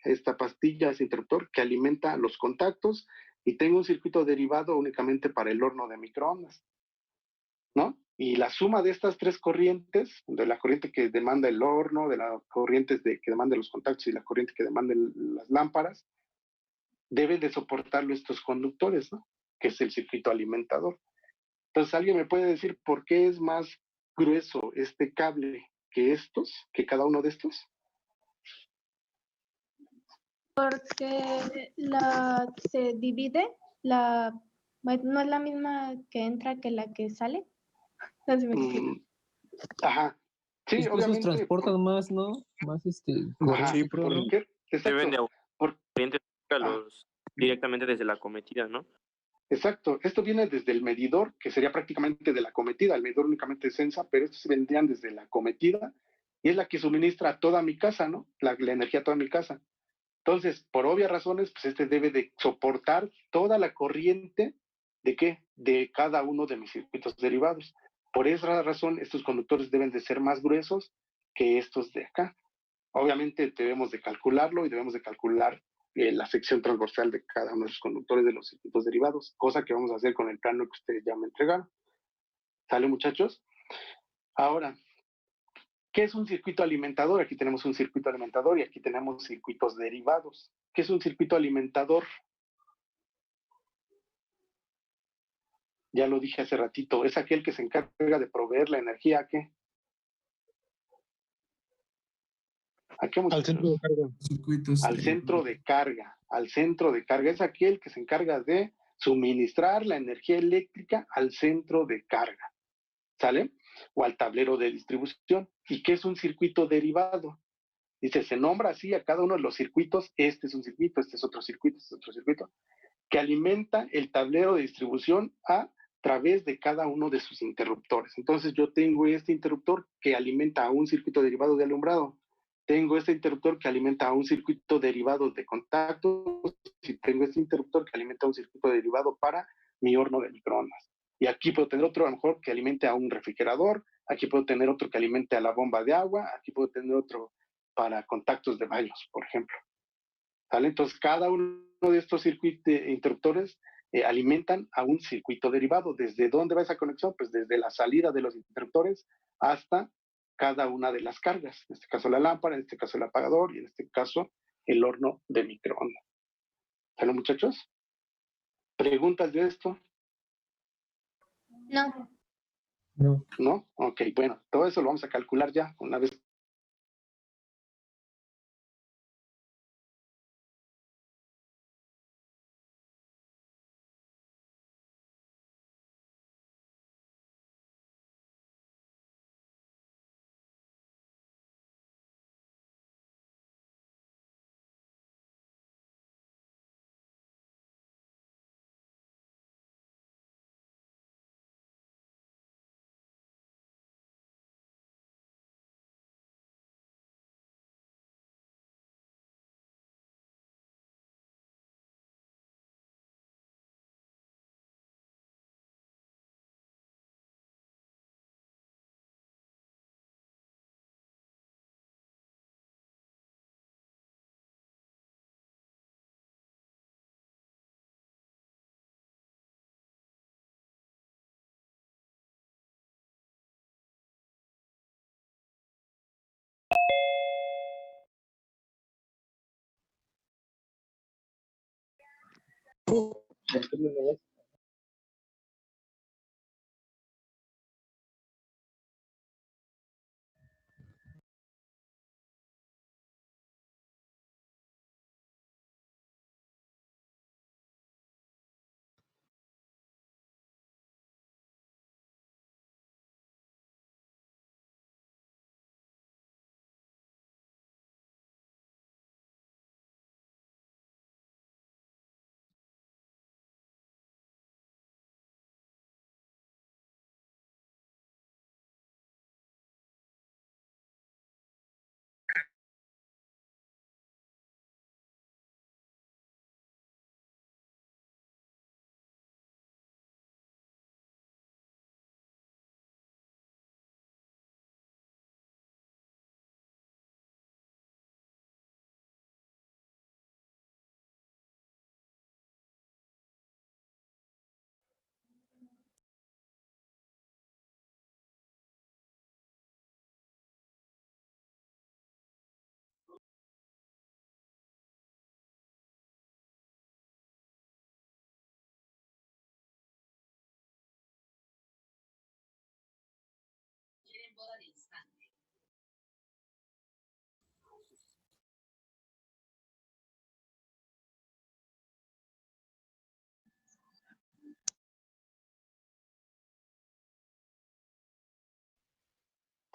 esta pastilla, este interruptor, que alimenta los contactos, y tengo un circuito derivado únicamente para el horno de microondas, ¿no? Y la suma de estas 3 corrientes, de la corriente que demanda el horno, de las corrientes que demanda los contactos y la corriente que demanda las lámparas, deben de soportarlo estos conductores, ¿no? que es el circuito alimentador. Entonces, ¿alguien me puede decir por qué es más grueso este cable que cada uno de estos? Porque se divide, no es la misma que entra que la que sale. No sé si me explico. Ajá. Sí, Es que esos obviamente. transportan más, ¿no? Más Ajá, Sí, creo, ¿no? porque, deben de exacto, por- clientes directamente desde la cometida, ¿no? exacto. Esto viene desde el medidor, que sería prácticamente de la cometida. El medidor únicamente es sensa, pero estos se vendrían desde la cometida y es la que suministra a toda mi casa, ¿no? La energía a toda mi casa. Entonces, por obvias razones, pues este debe de soportar toda la corriente ¿de qué? De cada uno de mis circuitos derivados. Por esa razón, estos conductores deben de ser más gruesos que estos de acá. Obviamente debemos de calcularlo y debemos de calcular la sección transversal de cada uno de los conductores de los circuitos derivados, cosa que vamos a hacer con el plano que ustedes ya me entregaron. ¿Sale, muchachos? Ahora, ¿qué es un circuito alimentador? Aquí tenemos un circuito alimentador y aquí tenemos circuitos derivados. ¿Qué es un circuito alimentador? Ya lo dije hace ratito, es aquel que se encarga de proveer la energía ¿a qué? ¿A qué, Al centro de carga. Circuitos al centro de carga. Al centro de carga es aquel que se encarga de suministrar la energía eléctrica al centro de carga. ¿Sale? O al tablero de distribución. ¿Y qué es un circuito derivado? Dice, se nombra así a cada uno de los circuitos, este es un circuito, este es otro circuito, este es otro circuito, que alimenta el tablero de distribución a través de cada uno de sus interruptores. Entonces yo tengo este interruptor que alimenta a un circuito derivado de alumbrado, tengo este interruptor que alimenta a un circuito derivado de contacto, y tengo este interruptor que alimenta a un circuito derivado para mi horno de microondas. Y aquí puedo tener otro a lo mejor que alimente a un refrigerador, aquí puedo tener otro que alimente a la bomba de agua, aquí puedo tener otro para contactos de baños, por ejemplo. ¿Sale? Entonces, cada uno de estos circuitos interruptores alimentan a un circuito derivado. ¿Desde dónde va esa conexión? Pues desde la salida de los interruptores hasta cada una de las cargas. En este caso la lámpara, en este caso el apagador y en este caso el horno de microondas. ¿Sale, muchachos? ¿Preguntas de esto? No. No. ¿No? Ok, bueno, todo eso lo vamos a calcular ya una vez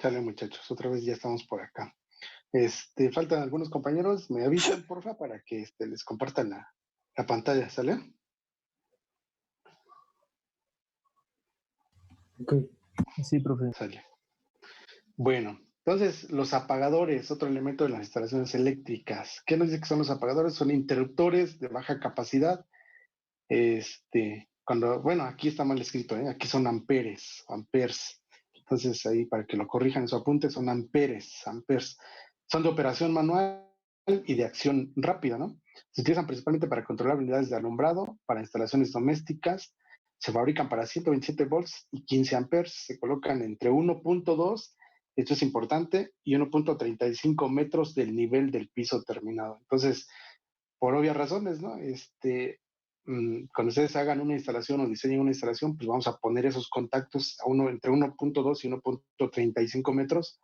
Chale, muchachos, otra vez ya estamos por acá. Faltan algunos compañeros, me avisan, porfa, para que les compartan la pantalla, ¿sale? Ok. Sí, profe. Sale. Bueno, entonces los apagadores, otro elemento de las instalaciones eléctricas. ¿Qué nos dice que son los apagadores? Son interruptores de baja capacidad. Bueno, aquí está mal escrito, ¿eh? Aquí son amperes, amperes. Entonces ahí para que lo corrijan en su apunte son amperes. Son de operación manual y de acción rápida, ¿no? Se utilizan principalmente para controlar unidades de alumbrado, para instalaciones domésticas. Se fabrican para 127 volts y 15 amperes. Se colocan entre 1.2, esto es importante, y 1.35 metros del nivel del piso terminado. Entonces, por obvias razones, ¿no? Cuando ustedes hagan una instalación o diseñen una instalación, pues vamos a poner esos contactos entre 1.2 y 1.35 metros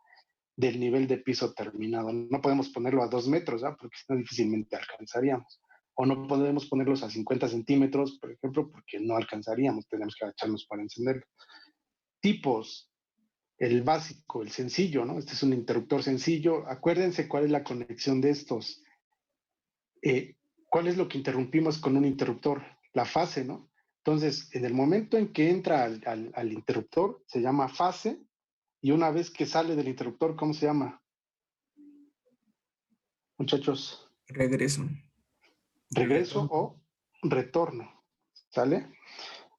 del nivel de piso terminado. No podemos ponerlo a 2 metros, ¿verdad? Porque si no difícilmente alcanzaríamos. O no podemos ponerlos a 50 centímetros, por ejemplo, porque no alcanzaríamos, tenemos que agacharnos para encenderlo. Tipos, el básico, el sencillo, ¿no? Este es un interruptor sencillo. Acuérdense cuál es la conexión de estos. ¿Cuál es lo que interrumpimos con un interruptor? La fase, ¿no? Entonces, en el momento en que entra al interruptor, se llama fase, y una vez que sale del interruptor, ¿cómo se llama? Muchachos. Regreso. Regreso o retorno, ¿sale?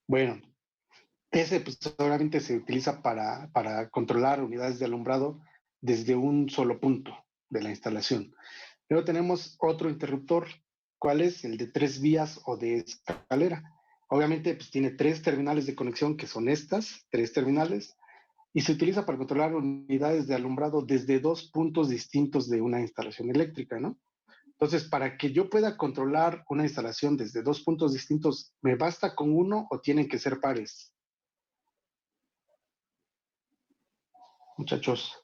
Bueno, ese pues solamente se utiliza para controlar unidades de alumbrado desde un solo punto de la instalación. Luego tenemos otro interruptor. ¿Cuál es? El de 3 vías o de escalera. Obviamente, pues tiene 3 terminales de conexión, que son estas, 3 terminales, y se utiliza para controlar unidades de alumbrado desde 2 puntos distintos de una instalación eléctrica, ¿no? Entonces, para que yo pueda controlar una instalación desde 2 puntos distintos, ¿me basta con uno o tienen que ser pares? Muchachos.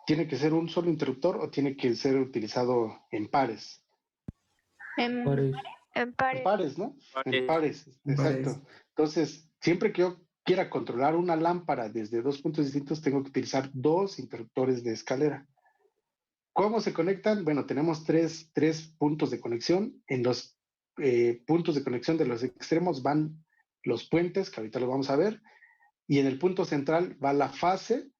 ¿Tiene que ser un solo interruptor o tiene que ser utilizado en pares? En Pares. En pares. En pares, ¿no? En pares, En exacto. pares. Entonces, siempre que yo quiera controlar una lámpara desde 2 puntos distintos, tengo que utilizar 2 interruptores de escalera. ¿Cómo se conectan? Bueno, tenemos tres puntos de conexión. En los puntos de conexión de los extremos van los puentes, que ahorita lo vamos a ver, y en el punto central va la fase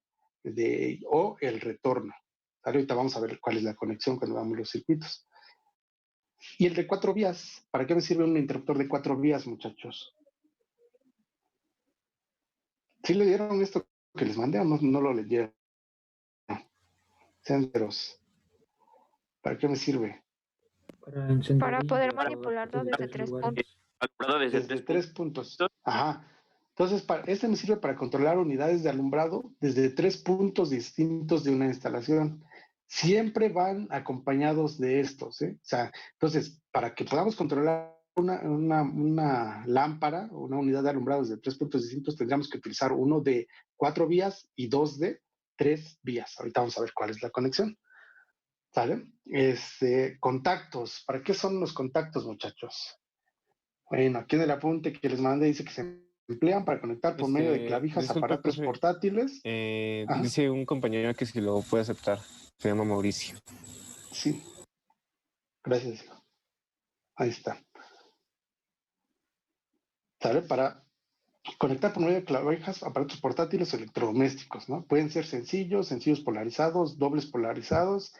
o el retorno. Ahorita vamos a ver cuál es la conexión cuando vamos los circuitos. Y el de 4 vías, ¿para qué me sirve un interruptor de 4 vías, muchachos? ¿Sí le dieron esto que les mandé o no lo leyeron? Sean sinceros. ¿Para qué me sirve? Para encender Para y poder apagar manipularlo desde desde 3 lugares. puntos. Alumbrado Desde 3 puntos. Ajá. Entonces, este me sirve para controlar unidades de alumbrado desde 3 puntos distintos de una instalación. Siempre van acompañados de estos, ¿eh? O sea, entonces, para que podamos controlar una lámpara o una unidad de alumbrado desde 3 puntos distintos, tendríamos que utilizar uno de 4 vías y 2 de 3 vías. Ahorita vamos a ver cuál es la conexión. ¿Sale? Contactos. ¿Para qué son los contactos, muchachos? Bueno, aquí en el apunte que les mandé dice que se emplean para conectar por medio de clavijas, disculpe, aparatos profe. portátiles. Ajá. Dice un compañero que si lo puede aceptar. Se llama Mauricio. Sí. Gracias, hijo. Ahí está. ¿Sale? Para conectar por medio de clavijas, aparatos portátiles o electrodomésticos, ¿no? Pueden ser sencillos polarizados, dobles polarizados,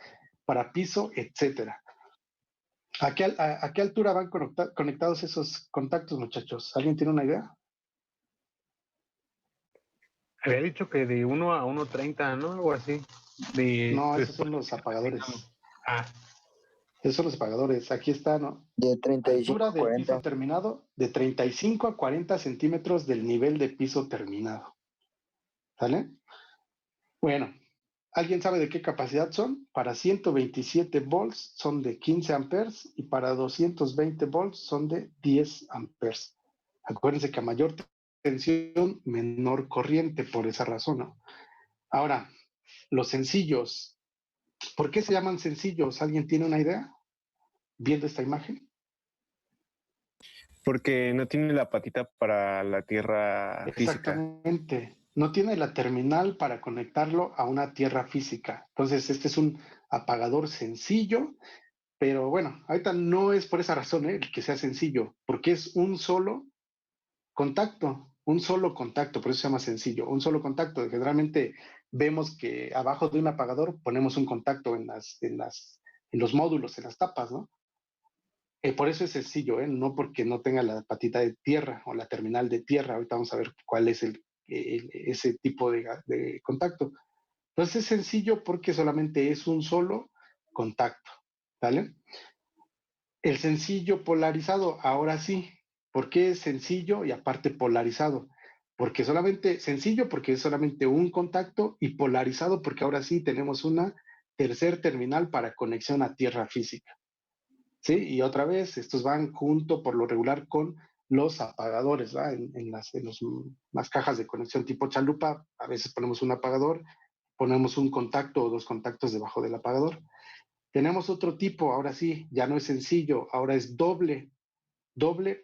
para piso, etcétera. ¿A qué altura van conectados esos contactos, muchachos? ¿Alguien tiene una idea? Había dicho que de 1 a 1.30, ¿no? Algo así. No, esos son los apagadores. Ah. Esos son los apagadores. Aquí está, ¿no? De 35 altura a del 40. piso terminado de 35 a 40 centímetros del nivel de piso terminado. ¿Sale? Bueno, ¿alguien sabe de qué capacidad son? Para 127 volts son de 15 amperes y para 220 volts son de 10 amperes. Acuérdense que a mayor tensión, menor corriente, por esa razón, ¿no? Ahora, los sencillos, ¿por qué se llaman sencillos? ¿Alguien tiene una idea viendo esta imagen? Porque no tiene la patita para la tierra física. Exactamente. No tiene la terminal para conectarlo a una tierra física. Entonces, este es un apagador sencillo, pero bueno, ahorita no es por esa razón, el que sea sencillo, porque es un solo contacto, por eso se llama sencillo, un solo contacto. Generalmente vemos que abajo de un apagador ponemos un contacto en los módulos, en las tapas, ¿no? Por eso es sencillo, no porque no tenga la patita de tierra o la terminal de tierra. Ahorita vamos a ver cuál es ese tipo de contacto. Entonces es sencillo porque solamente es un solo contacto, ¿vale? El sencillo polarizado, ahora sí. ¿Por qué es sencillo y aparte polarizado? Porque sencillo porque es solamente un contacto, y polarizado porque ahora sí tenemos una tercer terminal para conexión a tierra física. ¿Sí? Y otra vez, estos van junto por lo regular con los apagadores, ¿va? En las cajas de conexión tipo chalupa, a veces ponemos un apagador, ponemos un contacto o dos contactos debajo del apagador. Tenemos otro tipo, ahora sí, ya no es sencillo, ahora es doble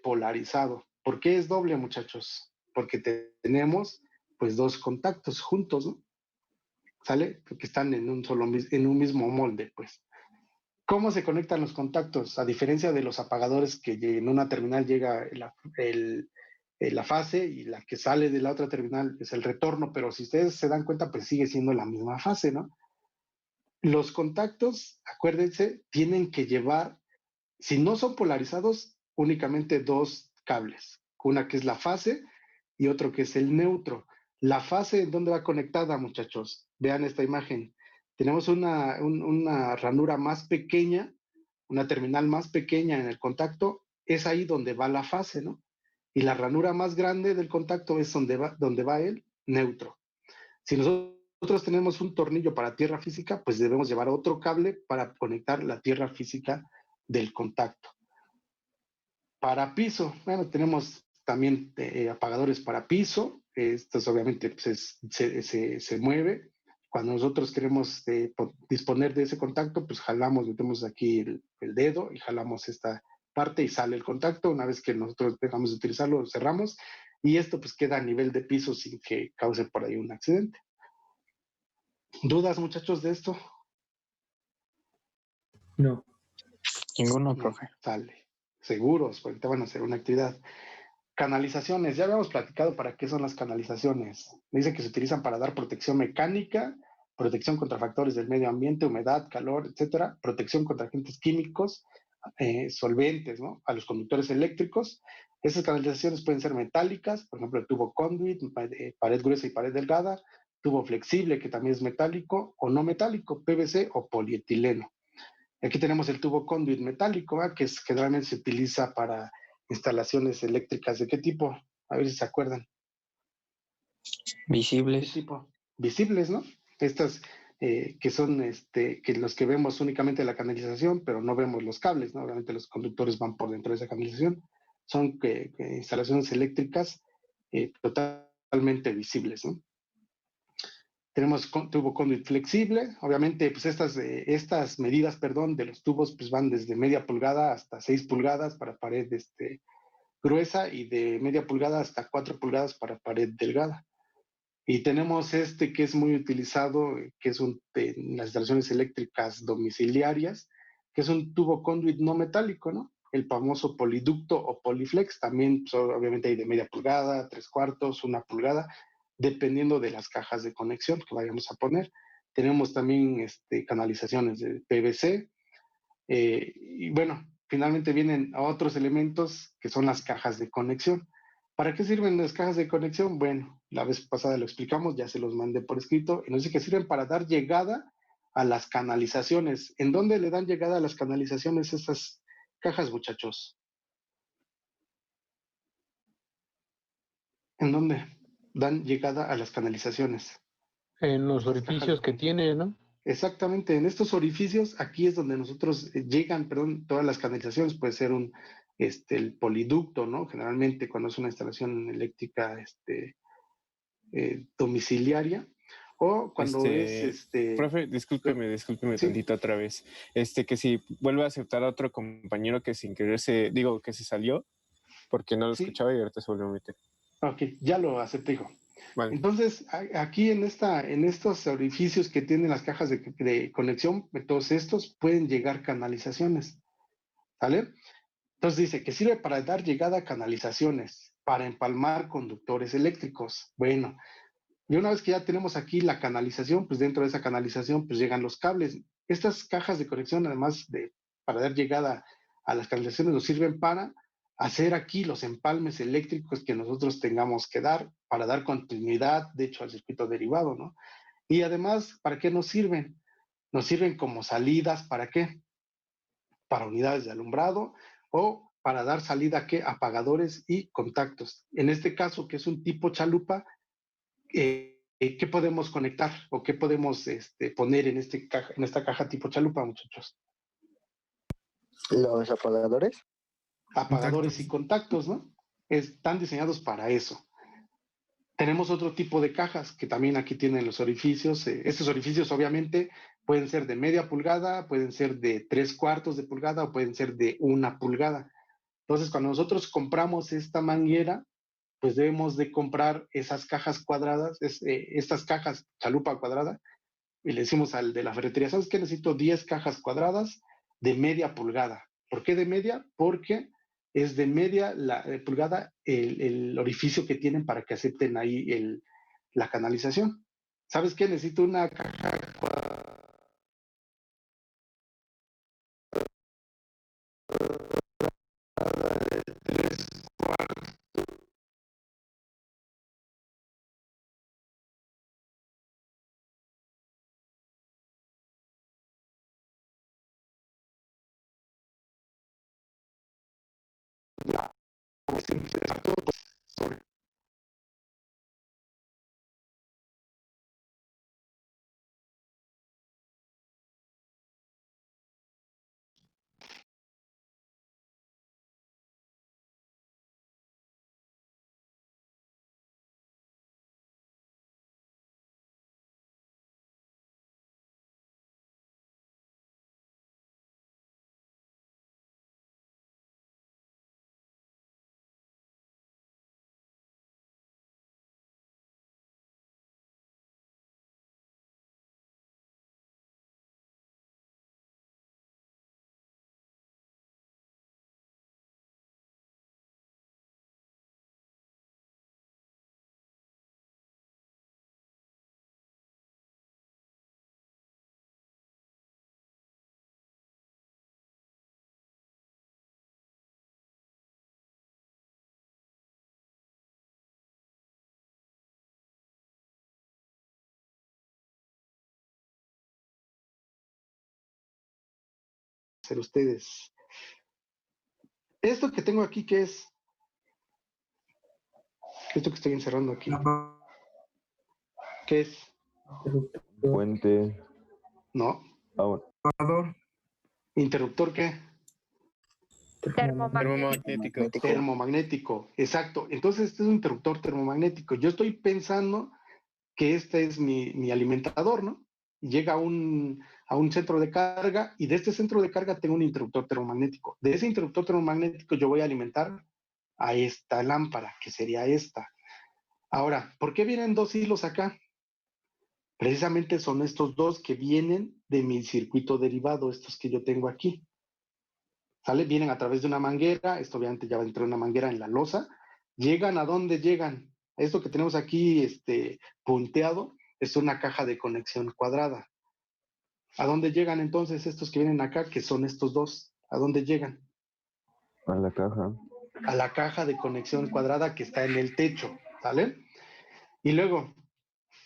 polarizado. ¿Por qué es doble, muchachos? Porque tenemos pues dos contactos juntos, ¿no? ¿Sale? Porque están en un mismo molde, pues. ¿Cómo se conectan los contactos? A diferencia de los apagadores, que en una terminal llega la fase y la que sale de la otra terminal es el retorno, pero si ustedes se dan cuenta, pues sigue siendo la misma fase, ¿no? Los contactos, acuérdense, tienen que llevar, si no son polarizados, únicamente dos cables. Una que es la fase y otro que es el neutro. La fase, ¿en dónde va conectada, muchachos? Vean esta imagen. Tenemos una ranura más pequeña, una terminal más pequeña en el contacto, es ahí donde va la fase, ¿no? Y la ranura más grande del contacto es donde va el neutro. Si nosotros tenemos un tornillo para tierra física, pues debemos llevar otro cable para conectar la tierra física del contacto. Para piso, bueno, tenemos también apagadores para piso. Estos obviamente pues, se mueve. Cuando nosotros queremos disponer de ese contacto, pues metemos aquí el dedo y jalamos esta parte y sale el contacto. Una vez que nosotros dejamos de utilizarlo, lo cerramos, y esto pues queda a nivel de piso sin que cause por ahí un accidente. ¿Dudas, muchachos, de esto? No. Ninguno, profe. Sale. Seguros, porque te van a hacer una actividad. Canalizaciones. Ya habíamos platicado para qué son las canalizaciones. Dice que se utilizan para dar protección mecánica, protección contra factores del medio ambiente, humedad, calor, etcétera, protección contra agentes químicos, solventes, ¿no? A los conductores eléctricos. Esas canalizaciones pueden ser metálicas, por ejemplo, el tubo conduit, pared gruesa y pared delgada, tubo flexible, que también es metálico, o no metálico, PVC o polietileno. Aquí tenemos el tubo conduit metálico, que generalmente se utiliza para instalaciones eléctricas. ¿De qué tipo? A ver si se acuerdan. Visibles. ¿Qué tipo? Visibles, ¿no? Estas que son que los que vemos únicamente la canalización, pero no vemos los cables, ¿no? Obviamente los conductores van por dentro de esa canalización. Son instalaciones eléctricas totalmente visibles, ¿no? Tenemos tubo conduit flexible. Obviamente, pues estas medidas, de los tubos, pues van desde media pulgada hasta 6 pulgadas para pared gruesa, y de media pulgada hasta 4 pulgadas para pared delgada. Y tenemos que es muy utilizado, que es en las instalaciones eléctricas domiciliarias, que es un tubo conduit no metálico, ¿no? El famoso poliducto o poliflex. También, pues, obviamente hay de media pulgada, 3/4, 1 pulgada, dependiendo de las cajas de conexión que vayamos a poner. Tenemos también canalizaciones de PVC. Y bueno, finalmente vienen otros elementos que son las cajas de conexión. ¿Para qué sirven las cajas de conexión? Bueno, la vez pasada lo explicamos, ya se los mandé por escrito, y nos dice que sirven para dar llegada a las canalizaciones. ¿En dónde le dan llegada a las canalizaciones estas cajas, muchachos? ¿En dónde dan llegada a las canalizaciones? En los orificios que tiene, ¿no? Exactamente, en estos orificios, aquí es donde nosotros llegan, todas las canalizaciones. Puede ser el poliducto, ¿no? Generalmente cuando es una instalación eléctrica domiciliaria, o cuando es Profe, discúlpeme Sí. tantito otra vez. Que si vuelve a aceptar a otro compañero que sin querer que se salió, porque no lo Sí. escuchaba y ahorita se volvió a meter. Ok, ya lo acepté, hijo. Vale. Entonces, aquí en estos orificios que tienen las cajas de conexión, todos estos pueden llegar canalizaciones, ¿vale? Entonces dice que sirve para dar llegada a canalizaciones, para empalmar conductores eléctricos. Bueno, y una vez que ya tenemos aquí la canalización, pues dentro de esa canalización pues llegan los cables. Estas cajas de conexión, además de para dar llegada a las canalizaciones, nos sirven para hacer aquí los empalmes eléctricos que nosotros tengamos que dar, para dar continuidad, de hecho, al circuito derivado, ¿no? Y además, ¿para qué nos sirven? Nos sirven como salidas, ¿para qué? Para unidades de alumbrado o para dar salida a apagadores y contactos. En este caso, que es un tipo chalupa, ¿qué podemos conectar o qué podemos poner en esta caja tipo chalupa, muchachos? Los apagadores. Apagadores y contactos, ¿no? Están diseñados para eso. Tenemos otro tipo de cajas que también aquí tienen los orificios. Estos orificios obviamente pueden ser de media pulgada, pueden ser de 3/4 de pulgada o pueden ser de 1 pulgada. Entonces, cuando nosotros compramos esta manguera, pues debemos de comprar esas cajas cuadradas, estas cajas chalupa cuadrada, y le decimos al de la ferretería, ¿sabes qué? Necesito 10 cajas cuadradas de media pulgada. ¿Por qué de media? Porque es de media pulgada el orificio que tienen para que acepten ahí la canalización. ¿Sabes qué? Necesito una caja cuadrada de 3/4. Ser ustedes. Esto que tengo aquí, ¿qué es? Esto que estoy encerrando aquí. ¿Qué es? Puente. No. Bueno. ¿Interruptor qué? Termomagnético. Termomagnético, exacto. Entonces, este es un interruptor termomagnético. Yo estoy pensando que este es mi alimentador, ¿no? Llega a un centro de carga y de este centro de carga tengo un interruptor termomagnético. De ese interruptor termomagnético yo voy a alimentar a esta lámpara, que sería esta. Ahora, ¿por qué vienen 2 hilos acá? Precisamente son estos 2 que vienen de mi circuito derivado, estos que yo tengo aquí. ¿Sale? Vienen a través de una manguera, esto obviamente ya va dentro de una manguera en la losa. ¿Llegan a dónde llegan? Esto que tenemos aquí punteado es una caja de conexión cuadrada. ¿A dónde llegan entonces estos que vienen acá, que son estos 2? ¿A dónde llegan? A la caja. A la caja de conexión cuadrada que está en el techo, ¿sale? Y luego,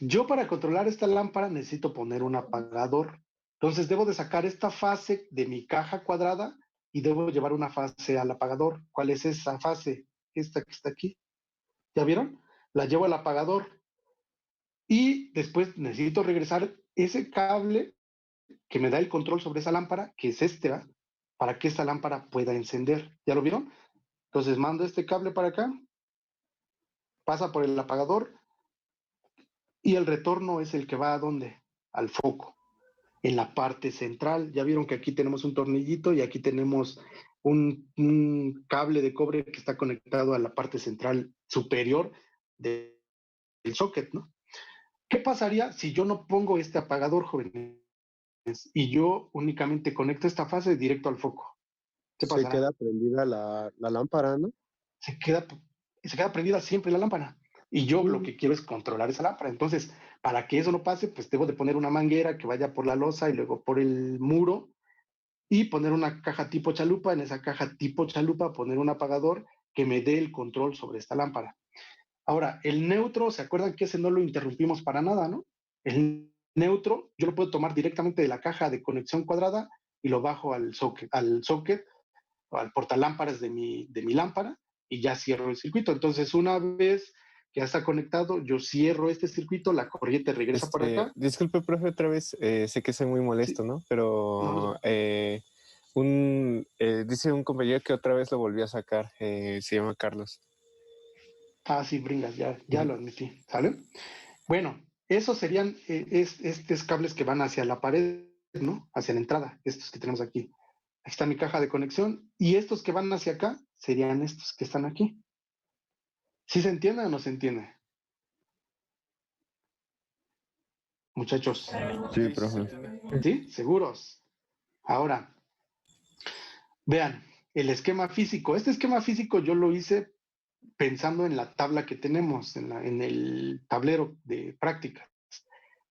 yo para controlar esta lámpara necesito poner un apagador. Entonces debo de sacar esta fase de mi caja cuadrada y debo llevar una fase al apagador. ¿Cuál es esa fase? Esta que está aquí. ¿Ya vieron? La llevo al apagador. Y después necesito regresar ese cable que me da el control sobre esa lámpara, que es ¿va? Para que esta lámpara pueda encender. ¿Ya lo vieron? Entonces mando este cable para acá, pasa por el apagador y el retorno es el que va a dónde? Al foco, en la parte central. Ya vieron que aquí tenemos un tornillito y aquí tenemos un cable de cobre que está conectado a la parte central superior del socket, ¿no? ¿Qué pasaría si yo no pongo este apagador, jóvenes, y yo únicamente conecto esta fase directo al foco? ¿Qué Se pasará? queda prendida la lámpara, ¿no? Se queda prendida siempre la lámpara. Y yo lo que quiero es controlar esa lámpara. Entonces, para que eso no pase, pues debo de poner una manguera que vaya por la losa y luego por el muro y poner una caja tipo chalupa. En esa caja tipo chalupa poner un apagador que me dé el control sobre esta lámpara. Ahora, el neutro, ¿se acuerdan que ese no lo interrumpimos para nada, no? El neutro yo lo puedo tomar directamente de la caja de conexión cuadrada y lo bajo al socket o al portalámparas de mi lámpara y ya cierro el circuito. Entonces, una vez que ya está conectado, yo cierro este circuito, la corriente regresa por acá. Disculpe, profe, otra vez, sé que soy muy molesto, Sí. ¿no? Pero dice un compañero que otra vez lo volvió a sacar, se llama Carlos. Ah, sí, bringas, ya lo admití, ¿sale? Bueno, esos serían estos cables que van hacia la pared, ¿no? Hacia la entrada, estos que tenemos aquí. Aquí está mi caja de conexión y estos que van hacia acá serían estos que están aquí. ¿Sí se entiende o no se entiende? Muchachos. Sí, profe. ¿Sí? ¿Seguros? Ahora, vean, el esquema físico. Este esquema físico yo lo hice pensando en la tabla que tenemos, en el tablero de prácticas.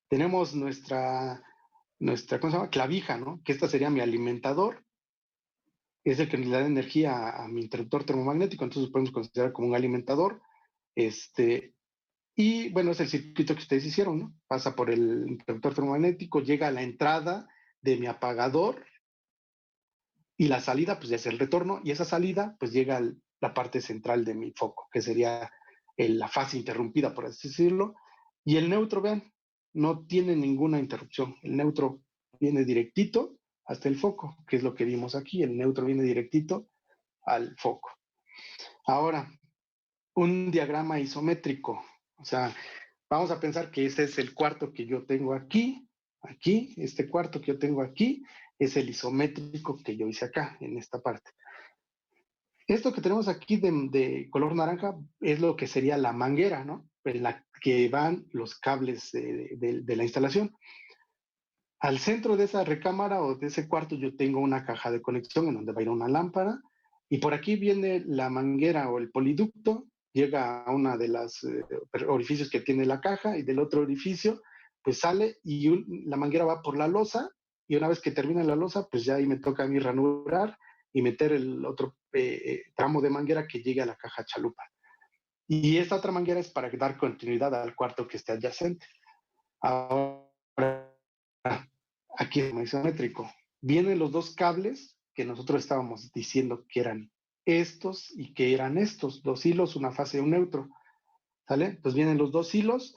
Tenemos nuestra, ¿cómo se llama? Clavija, ¿no? Que esta sería mi alimentador. Es el que le da energía a mi interruptor termomagnético, entonces lo podemos considerar como un alimentador. Y bueno, es el circuito que ustedes hicieron, ¿no? Pasa por el interruptor termomagnético, llega a la entrada de mi apagador y la salida, pues ya es el retorno, y esa salida, pues llega a la parte central de mi foco, que sería la fase interrumpida, por así decirlo. Y el neutro, vean, no tiene ninguna interrupción. El neutro viene directito hasta el foco, que es lo que vimos aquí. El neutro viene directito al foco. Ahora, un diagrama isométrico. O sea, vamos a pensar que ese es el cuarto que yo tengo aquí, este cuarto que yo tengo aquí, es el isométrico que yo hice acá, en esta parte. Esto que tenemos aquí de color naranja es lo que sería la manguera, ¿no? En la que van los cables de la instalación. Al centro de esa recámara o de ese cuarto yo tengo una caja de conexión en donde va a ir una lámpara y por aquí viene la manguera o el poliducto, llega a una de las orificios que tiene la caja y del otro orificio pues sale y la manguera va por la losa y una vez que termina la losa pues ya ahí me toca a mí ranurar y meter el otro tramo de manguera que llegue a la caja chalupa. Y esta otra manguera es para dar continuidad al cuarto que esté adyacente. Ahora, aquí es isométrico. Vienen los dos cables que nosotros estábamos diciendo que eran estos y que eran estos, dos hilos, una fase y un neutro. ¿Sale? Entonces vienen los dos hilos,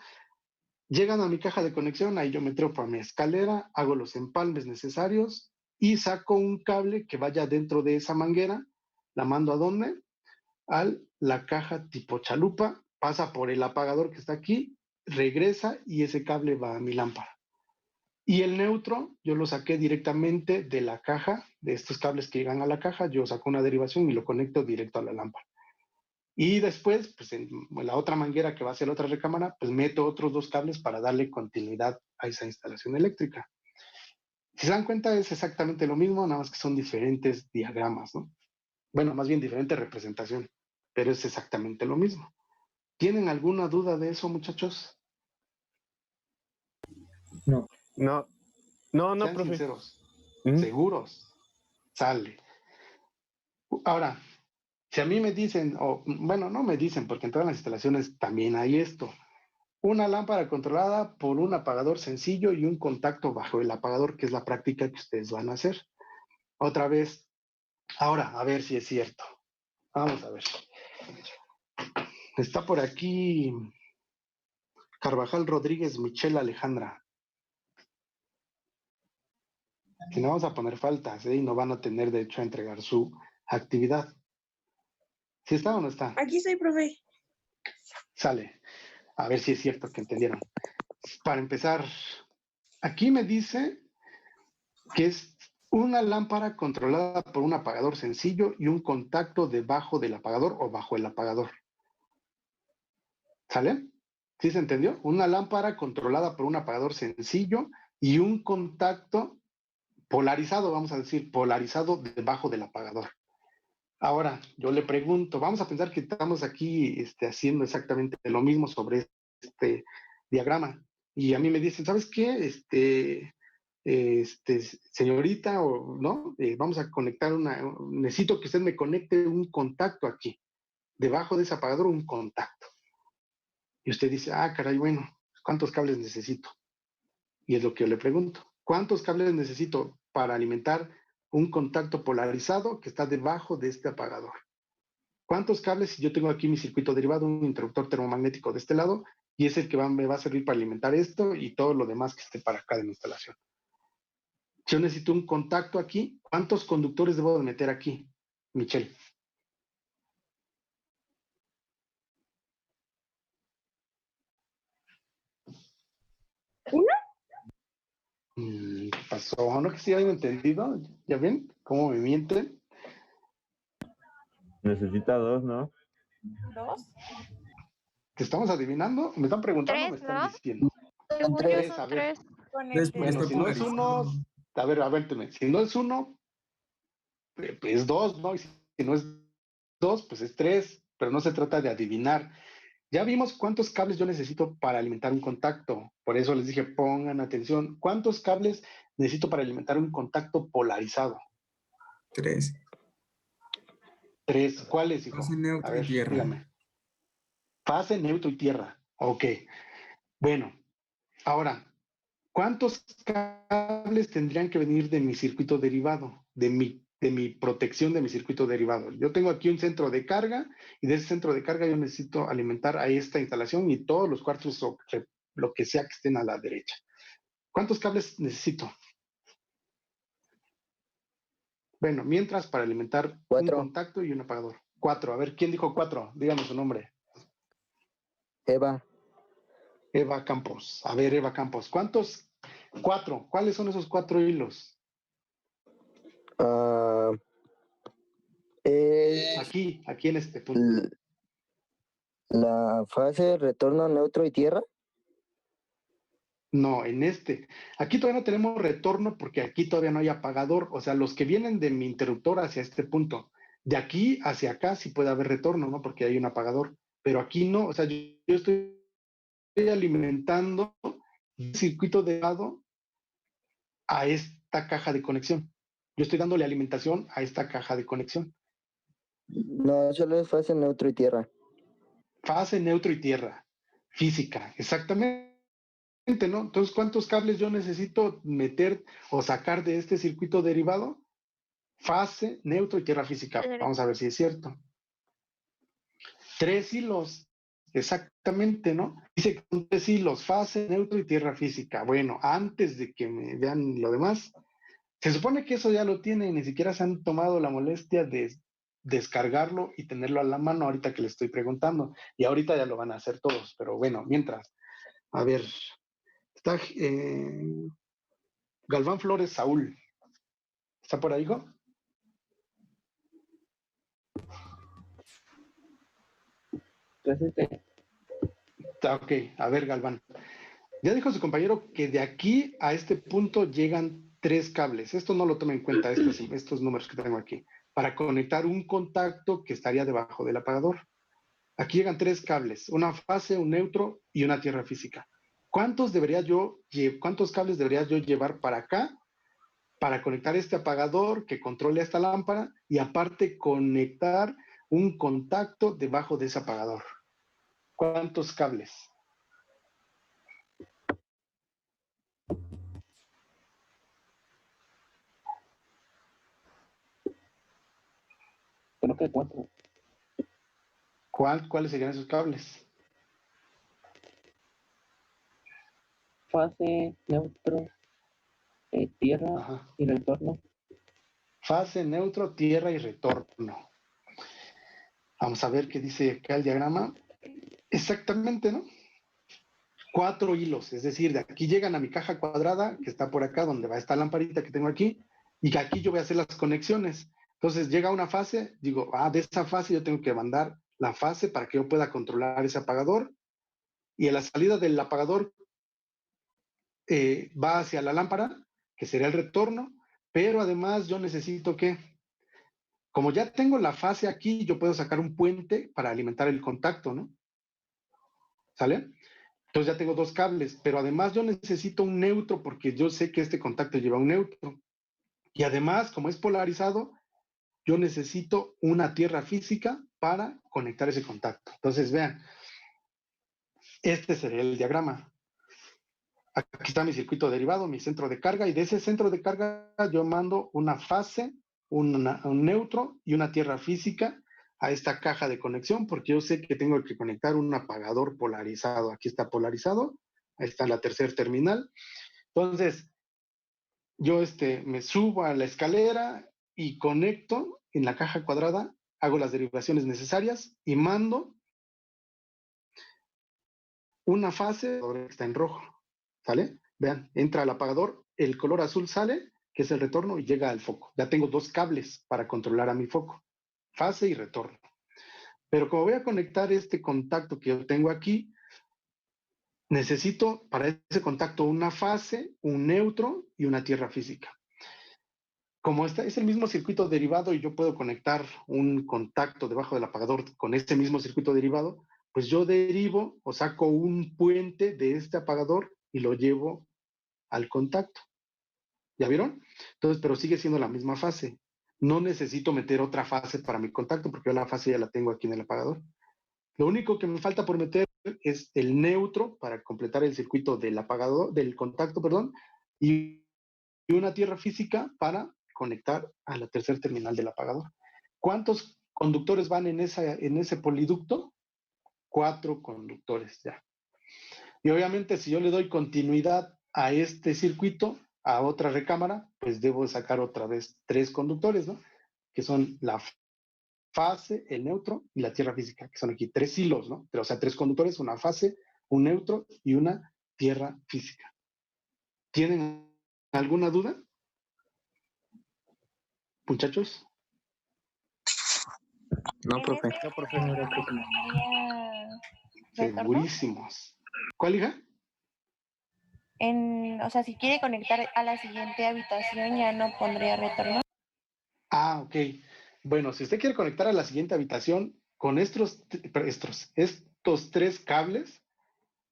llegan a mi caja de conexión, ahí yo me trepo a mi escalera, hago los empalmes necesarios y saco un cable que vaya dentro de esa manguera, la mando ¿a dónde? A la caja tipo chalupa, pasa por el apagador que está aquí, regresa y ese cable va a mi lámpara. Y el neutro yo lo saqué directamente de la caja, de estos cables que llegan a la caja, yo saco una derivación y lo conecto directo a la lámpara. Y después, pues en la otra manguera que va hacia la otra recámara, pues meto otros dos cables para darle continuidad a esa instalación eléctrica. Si se dan cuenta, es exactamente lo mismo, nada más que son diferentes diagramas, ¿no? Bueno, más bien diferente representación, pero es exactamente lo mismo. ¿Tienen alguna duda de eso, muchachos? No. No, Sean profe. sinceros, seguros, sale. Ahora, si a mí me dicen, o bueno, no me dicen, porque en todas las instalaciones también hay esto, una lámpara controlada por un apagador sencillo y un contacto bajo el apagador, que es la práctica que ustedes van a hacer. Otra vez, ahora, a ver si es cierto. Vamos a ver. Está por aquí Carvajal Rodríguez Michelle Alejandra. Que no vamos a poner faltas, ¿eh? Y no van a tener derecho a entregar su actividad. ¿Sí está o no está? Aquí estoy, profe. Sale. A ver si es cierto que entendieron. Para empezar, aquí me dice que es una lámpara controlada por un apagador sencillo y un contacto debajo del apagador o bajo el apagador. ¿Sale? ¿Sí se entendió? Una lámpara controlada por un apagador sencillo y un contacto polarizado, vamos a decir, polarizado debajo del apagador. Ahora, yo le pregunto, vamos a pensar que estamos aquí haciendo exactamente lo mismo sobre este diagrama. Y a mí me dicen, ¿sabes qué? Señorita, o no, vamos a conectar necesito que usted me conecte un contacto aquí. Debajo de ese apagador, un contacto. Y usted dice, caray, bueno, ¿cuántos cables necesito? Y es lo que yo le pregunto. ¿Cuántos cables necesito para alimentar un contacto polarizado que está debajo de este apagador? ¿Cuántos cables? Si yo tengo aquí mi circuito derivado, un interruptor termomagnético de este lado, y es el que me va a servir para alimentar esto y todo lo demás que esté para acá de mi instalación. Yo necesito un contacto aquí. ¿Cuántos conductores debo de meter aquí, Michelle? ¿Uno? ¿Qué pasó? ¿No que sí habían entendido? ¿Ya ven cómo me mienten? Necesita 2, ¿no? ¿Dos? ¿Te estamos adivinando? ¿Me están preguntando o me están diciendo? Según yo Tres, son a ver. 3. Con Es el porque Bueno, está si no es polarizado. uno, a ver, avénteme. Si no es uno, pues es dos, ¿no? Y si no es dos, pues es tres, pero no se trata de adivinar. Ya vimos cuántos cables yo necesito para alimentar un contacto. Por eso les dije, pongan atención. ¿Cuántos cables necesito para alimentar un contacto polarizado? 3. Tres. ¿Cuáles, hijo? Fase, A neutro y ver, tierra. dígame. Fase, neutro y tierra. Ok. Bueno, ahora, ¿cuántos cables tendrían que venir de mi circuito derivado, de mi protección de mi circuito derivado? Yo tengo aquí un centro de carga y de ese centro de carga yo necesito alimentar a esta instalación y todos los cuartos o lo que sea que estén a la derecha. ¿Cuántos cables necesito? Bueno, mientras para alimentar 4. un contacto y un apagador. 4. A ver, ¿quién dijo 4? Dígame su nombre. Eva. Eva Campos. A ver, Eva Campos. ¿Cuántos? 4. ¿Cuáles son esos 4 hilos? Aquí en este punto. La fase, retorno, neutro y tierra. No, en este. Aquí todavía no tenemos retorno porque aquí todavía no hay apagador. O sea, los que vienen de mi interruptor hacia este punto. De aquí hacia acá sí puede haber retorno, ¿no? Porque hay un apagador. Pero aquí no. O sea, yo estoy alimentando el circuito de lado a esta caja de conexión. Yo estoy dándole alimentación a esta caja de conexión. No, solo es fase, neutro y tierra. Fase, neutro y tierra. Física, exactamente, ¿no? Entonces, ¿cuántos cables yo necesito meter o sacar de este circuito derivado? Fase, neutro y tierra física. Vamos a ver si es cierto. 3 hilos, exactamente, ¿no? Dice que son 3 hilos, fase, neutro y tierra física. Bueno, antes de que me vean lo demás, se supone que eso ya lo tienen, ni siquiera se han tomado la molestia de descargarlo y tenerlo a la mano ahorita que le estoy preguntando. Y ahorita ya lo van a hacer todos, pero bueno, mientras. A ver, está Galván Flores Saúl. ¿Está por ahí, hijo? Presente. Ok, a ver, Galván. Ya dijo su compañero que de aquí a este punto llegan 3 cables. Esto no lo toma en cuenta, estos números que tengo aquí, para conectar un contacto que estaría debajo del apagador. Aquí llegan 3 cables, una fase, un neutro y una tierra física. ¿Cuántos cables debería yo llevar para acá para conectar este apagador que controle esta lámpara y aparte conectar un contacto debajo de ese apagador? ¿Cuántos cables? Creo que 4. ¿Cuáles serían esos cables? Fase, neutro, tierra. Ajá. Y retorno. Fase, neutro, tierra y retorno. Vamos a ver qué dice acá el diagrama. Exactamente, ¿no? 4 hilos, es decir, de aquí llegan a mi caja cuadrada, que está por acá, donde va esta lamparita que tengo aquí, y que aquí yo voy a hacer las conexiones. Entonces llega una fase, digo, de esa fase yo tengo que mandar la fase para que yo pueda controlar ese apagador, y a la salida del apagador va hacia la lámpara, que sería el retorno, pero además yo necesito que, como ya tengo la fase aquí, yo puedo sacar un puente para alimentar el contacto, ¿no? ¿Sale? Entonces ya tengo 2 cables, pero además yo necesito un neutro porque yo sé que este contacto lleva un neutro. Y además, como es polarizado, yo necesito una tierra física para conectar ese contacto. Entonces, vean, este sería el diagrama. Aquí está mi circuito derivado, mi centro de carga, y de ese centro de carga yo mando una fase, un neutro y una tierra física a esta caja de conexión, porque yo sé que tengo que conectar un apagador polarizado. Aquí está polarizado, ahí está la tercera terminal. Entonces, yo me subo a la escalera y conecto en la caja cuadrada, hago las derivaciones necesarias y mando una fase que está en rojo, ¿sale? Vean, entra al apagador, el color azul sale, que es el retorno, y llega al foco. Ya tengo 2 cables para controlar a mi foco, fase y retorno. Pero como voy a conectar este contacto que yo tengo aquí, necesito para ese contacto una fase, un neutro y una tierra física. Como es el mismo circuito derivado y yo puedo conectar un contacto debajo del apagador con este mismo circuito derivado, pues yo derivo o saco un puente de este apagador y lo llevo al contacto. ¿Ya vieron? Entonces, pero sigue siendo la misma fase. No necesito meter otra fase para mi contacto porque yo la fase ya la tengo aquí en el apagador. Lo único que me falta por meter es el neutro para completar el circuito del apagador, del contacto, perdón, y una tierra física para conectar a la tercera terminal del apagador. ¿Cuántos conductores van en ese poliducto? 4 conductores ya. Y obviamente si yo le doy continuidad a este circuito, a otra recámara, pues debo sacar otra vez 3 conductores, ¿no? Que son la fase, el neutro y la tierra física, que son aquí 3 hilos, ¿no? Pero, o sea, 3 conductores, una fase, un neutro y una tierra física. ¿Tienen alguna duda? Muchachos. No, profe. No, profe. ¿Retorno? Segurísimos. ¿Cuál, hija? O sea, si quiere conectar a la siguiente habitación, ya no pondría retorno. Ok. Bueno, si usted quiere conectar a la siguiente habitación, con estos 3 cables,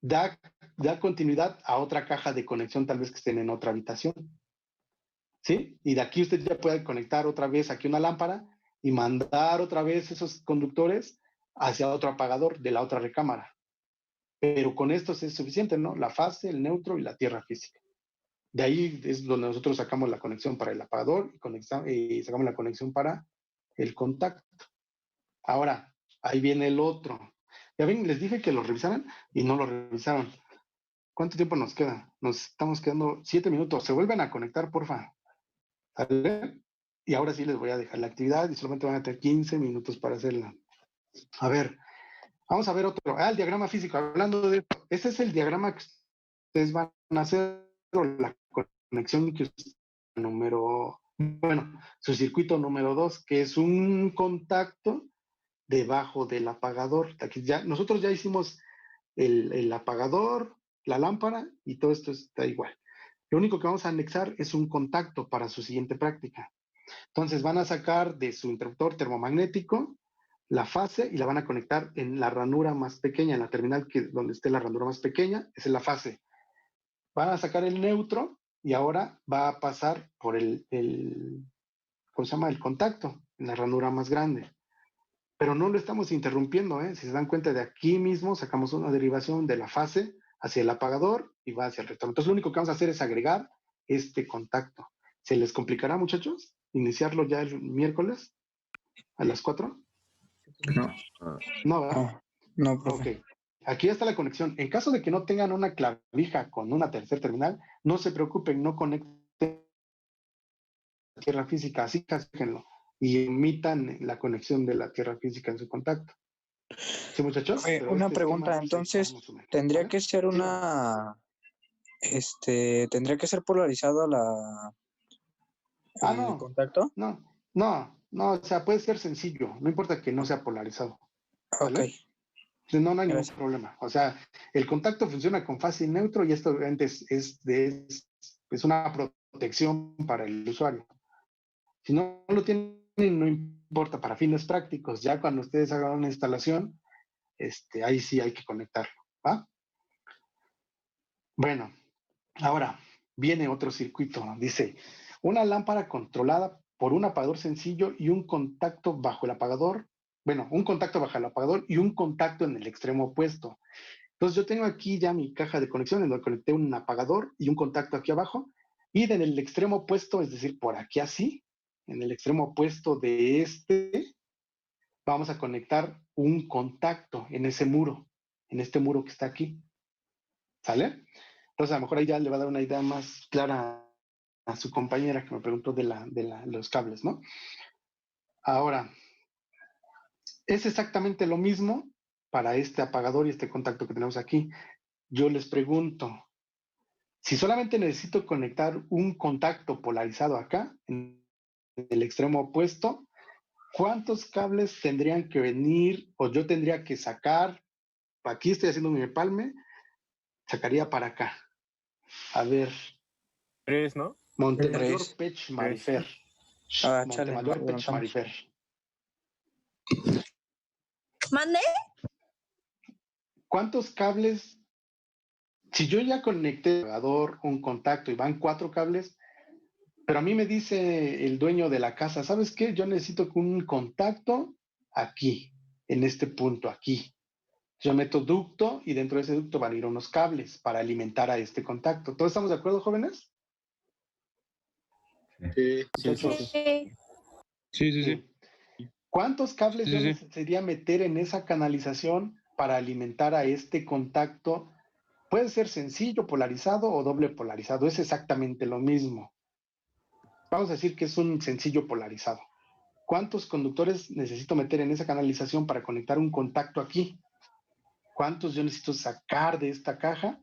da continuidad a otra caja de conexión, tal vez que estén en otra habitación. ¿Sí? Y de aquí usted ya puede conectar otra vez aquí una lámpara y mandar otra vez esos conductores hacia otro apagador de la otra recámara. Pero con estos es suficiente, ¿no? La fase, el neutro y la tierra física. De ahí es donde nosotros sacamos la conexión para el apagador y sacamos la conexión para el contacto. Ahora, ahí viene el otro. Ya ven, les dije que lo revisaran y no lo revisaron. ¿Cuánto tiempo nos queda? Nos estamos quedando 7 minutos. Se vuelven a conectar, porfa. ¿Sale? Y ahora sí les voy a dejar la actividad y solamente van a tener 15 minutos para hacerla. A ver, vamos a ver otro. El diagrama físico. Hablando de esto, este es el diagrama que ustedes van a hacer, o la conexión que su circuito número 2, que es un contacto debajo del apagador. Aquí nosotros ya hicimos el apagador, la lámpara y todo esto está igual. Lo único que vamos a anexar es un contacto para su siguiente práctica. Entonces van a sacar de su interruptor termomagnético la fase y la van a conectar en la ranura más pequeña, en la terminal donde esté la ranura más pequeña, esa es la fase. Van a sacar el neutro y ahora va a pasar por ¿cómo se llama? El contacto, en la ranura más grande. Pero no lo estamos interrumpiendo, ¿eh? Si se dan cuenta, de aquí mismo sacamos una derivación de la fase hacia el apagador y va hacia el retorno. Entonces lo único que vamos a hacer es agregar este contacto. ¿Se les complicará, muchachos, iniciarlo ya el miércoles a las 4? No. No, ¿verdad? No, profe. Ok. Aquí está la conexión. En caso de que no tengan una clavija con una tercera terminal, no se preocupen, no conecten la tierra física, así déjenlo. y omitan la conexión de la tierra física en su contacto. ¿Sí, muchachos? Profe, Pero una este pregunta, esquema sí está entonces, más o menos, tendría ¿vale? que ser Sí, una, tendría que ser polarizado el no, contacto. no, o sea, puede ser sencillo, no importa que no sea polarizado, Ok, ¿vale? No, no hay ningún gracias. problema. O sea, el contacto funciona con fase y neutro y esto obviamente es una protección para el usuario. Si no lo tienen, no importa, para fines prácticos. Ya cuando ustedes hagan una instalación, ahí sí hay que conectarlo, ¿va? Bueno, ahora viene otro circuito. Dice, una lámpara controlada por un apagador sencillo y un contacto bajo el apagador. Bueno, un contacto bajo el apagador y un contacto en el extremo opuesto. Entonces yo tengo aquí ya mi caja de conexión en donde conecté un apagador y un contacto aquí abajo. Y en el extremo opuesto, es decir, por aquí así, en el extremo opuesto de vamos a conectar un contacto en ese muro, en este muro que está aquí. ¿Sale? Entonces a lo mejor ahí ya le va a dar una idea más clara a su compañera que me preguntó de los cables, ¿no? Ahora, es exactamente lo mismo para este apagador y este contacto que tenemos aquí. Yo les pregunto, si solamente necesito conectar un contacto polarizado acá, en el extremo opuesto, ¿cuántos cables tendrían que venir o yo tendría que sacar? Aquí estoy haciendo mi empalme, sacaría para acá. A ver. 3, ¿no? Montemayor, 3. Pech, Marifer. Ah, chale, no, Montemayor, Pech, adelantamos. Marifer. ¿Mande? ¿Cuántos cables? Si yo ya conecté un apagador, un contacto y van 4 cables, pero a mí me dice el dueño de la casa, ¿sabes qué? Yo necesito un contacto aquí, en este punto, aquí. Yo meto ducto y dentro de ese ducto van a ir unos cables para alimentar a este contacto. ¿Todos estamos de acuerdo, jóvenes? Sí. Muchachos. Sí. ¿Cuántos cables yo Sí. necesitaría meter en esa canalización para alimentar a este contacto? Puede ser sencillo, polarizado o doble polarizado. Es exactamente lo mismo. Vamos a decir que es un sencillo polarizado. ¿Cuántos conductores necesito meter en esa canalización para conectar un contacto aquí? ¿Cuántos yo necesito sacar de esta caja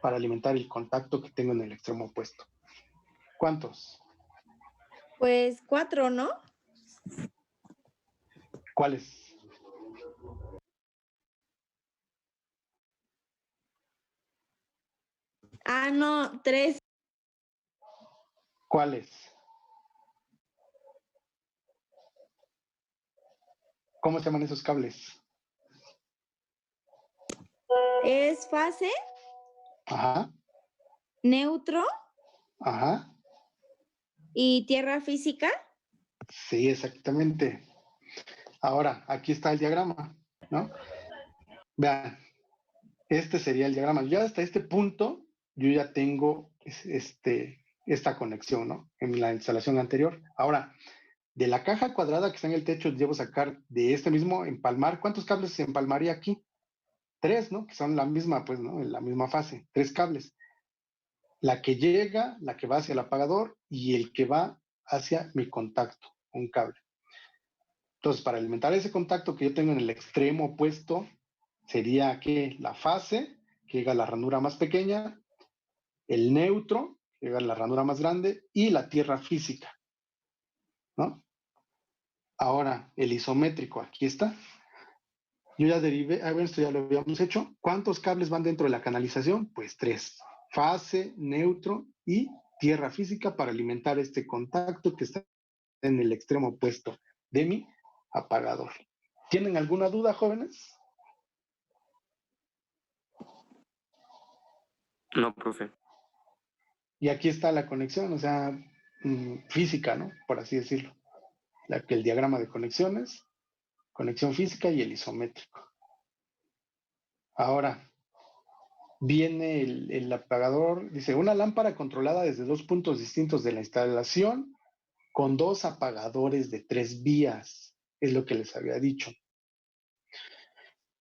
para alimentar el contacto que tengo en el extremo opuesto? ¿Cuántos? Pues 4, ¿no? ¿Cuáles? Ah, no, 3. ¿Cuáles? ¿Cómo se llaman esos cables? Es fase, Ajá, neutro ajá. y tierra física. Sí, exactamente. Ahora, aquí está el diagrama, ¿no? Vean, este sería el diagrama. Ya hasta este punto, yo ya tengo esta conexión, ¿no? En la instalación anterior. Ahora, de la caja cuadrada que está en el techo, debo sacar de este mismo empalmar. ¿Cuántos cables se empalmaría aquí? 3, ¿no? Que son la misma, pues, ¿no? En la misma fase. 3 cables. La que llega, la que va hacia el apagador y el que va hacia mi contacto, un cable. Entonces, para alimentar ese contacto que yo tengo en el extremo opuesto, sería que la fase, que llega a la ranura más pequeña, el neutro, que llega a la ranura más grande, y la tierra física, ¿no? Ahora, el isométrico, aquí está. Yo ya derivé, a ver, esto ya lo habíamos hecho. ¿Cuántos cables van dentro de la canalización? Pues 3. Fase, neutro y tierra física para alimentar este contacto que está en el extremo opuesto de mi apagador. ¿Tienen alguna duda, jóvenes? No, profe. Y aquí está la conexión, o sea, física, ¿no? Por así decirlo. El diagrama de conexiones, conexión física y el isométrico. Ahora, viene el apagador, dice, una lámpara controlada desde 2 puntos distintos de la instalación con 2 apagadores de 3 vías, es lo que les había dicho.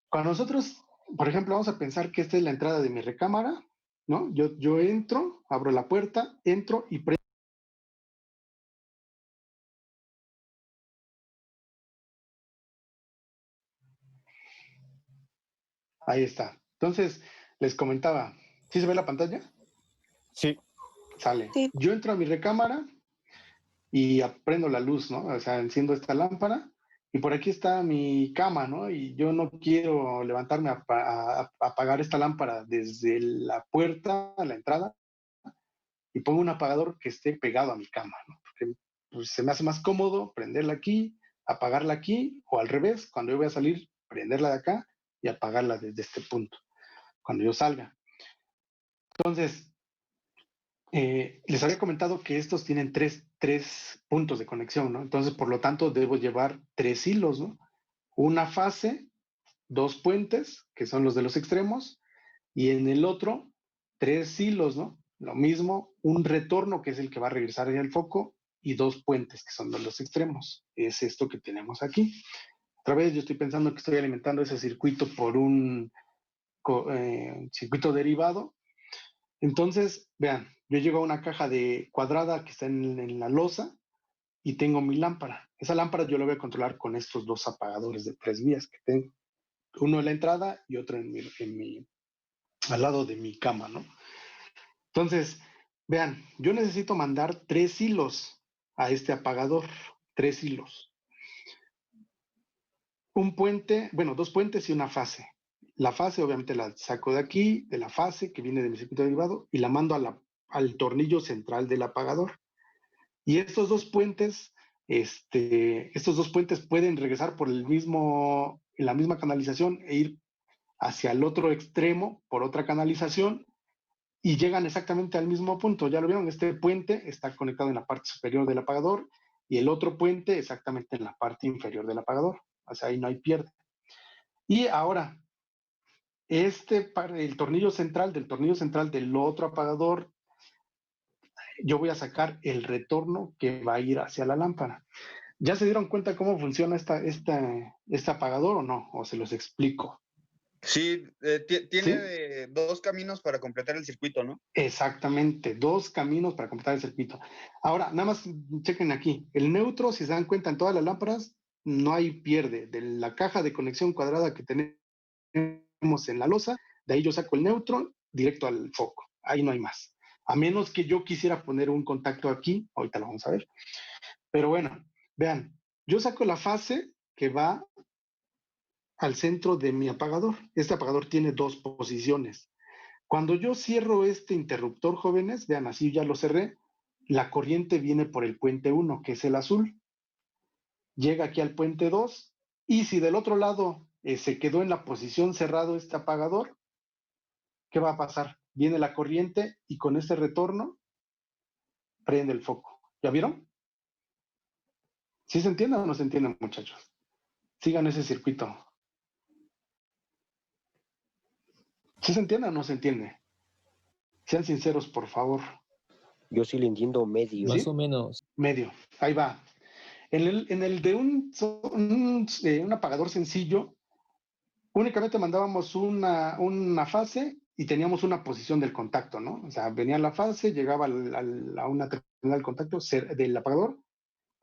Cuando nosotros, por ejemplo, vamos a pensar que esta es la entrada de mi recámara, ¿no? Yo entro, abro la puerta, entro y prendo Ahí está. Entonces, les comentaba, ¿sí se ve la pantalla? Sí. Sale. Yo entro a mi recámara y prendo la luz, ¿no? O sea, enciendo esta lámpara y por aquí está mi cama, ¿no? Y yo no quiero levantarme a apagar esta lámpara desde la puerta a la entrada y pongo un apagador que esté pegado a mi cama, ¿no? Porque pues, se me hace más cómodo prenderla aquí, apagarla aquí, o al revés, cuando yo voy a salir, prenderla de acá y apagarla desde este punto, cuando yo salga. Entonces, les había comentado que estos tienen tres puntos de conexión, ¿no? Entonces, por lo tanto, debo llevar 3 hilos, ¿no? Una fase, 2 puentes, que son los de los extremos, y en el otro, 3 hilos, ¿no? Lo mismo, un retorno, que es el que va a regresar hacia el foco, y 2 puentes, que son de los extremos. Es esto que tenemos aquí. Otra vez, yo estoy pensando que estoy alimentando ese circuito por un circuito derivado. Entonces, vean, yo llego a una caja de cuadrada que está en la losa y tengo mi lámpara. Esa lámpara yo la voy a controlar con estos 2 apagadores de 3 vías que tengo. Uno en la entrada y otro al lado de mi cama, ¿no? Entonces, vean, yo necesito mandar 3 hilos a este apagador, 3 hilos. Un puente, bueno, 2 puentes y una fase. La fase obviamente la saco de aquí, de la fase que viene de mi circuito derivado, y la mando al tornillo central del apagador. Y estos 2 puentes, estos 2 puentes pueden regresar por la misma canalización e ir hacia el otro extremo por otra canalización y llegan exactamente al mismo punto. Ya lo vieron, este puente está conectado en la parte superior del apagador y el otro puente exactamente en la parte inferior del apagador. O sea, ahí no hay pierde. Y ahora, el tornillo central del otro apagador, yo voy a sacar el retorno que va a ir hacia la lámpara. ¿Ya se dieron cuenta cómo funciona este apagador o no? ¿O se los explico? Sí, tiene 2 caminos para completar el circuito, ¿no? Exactamente, 2 caminos para completar el circuito. Ahora, nada más chequen aquí. El neutro, si se dan cuenta, en todas las lámparas no hay pierde. De la caja de conexión cuadrada que tenemos en la losa, de ahí yo saco el neutro directo al foco. Ahí no hay más. A menos que yo quisiera poner un contacto aquí, ahorita lo vamos a ver. Pero bueno, vean, yo saco la fase que va al centro de mi apagador. Este apagador tiene 2 posiciones. Cuando yo cierro este interruptor, jóvenes, vean, así ya lo cerré, la corriente viene por el puente 1, que es el azul. Llega aquí al puente 2, y si del otro lado se quedó en la posición cerrado este apagador, ¿qué va a pasar? Viene la corriente y con este retorno prende el foco. ¿Ya vieron? ¿Sí se entiende o no se entiende, muchachos? Sigan ese circuito. ¿Sí se entiende o no se entiende? Sean sinceros, por favor. Yo sí le entiendo medio. Más o menos. Medio. Ahí va. En el de un apagador sencillo, únicamente mandábamos una fase y teníamos una posición del contacto, ¿no? O sea, venía la fase, llegaba a una terminal del contacto del apagador,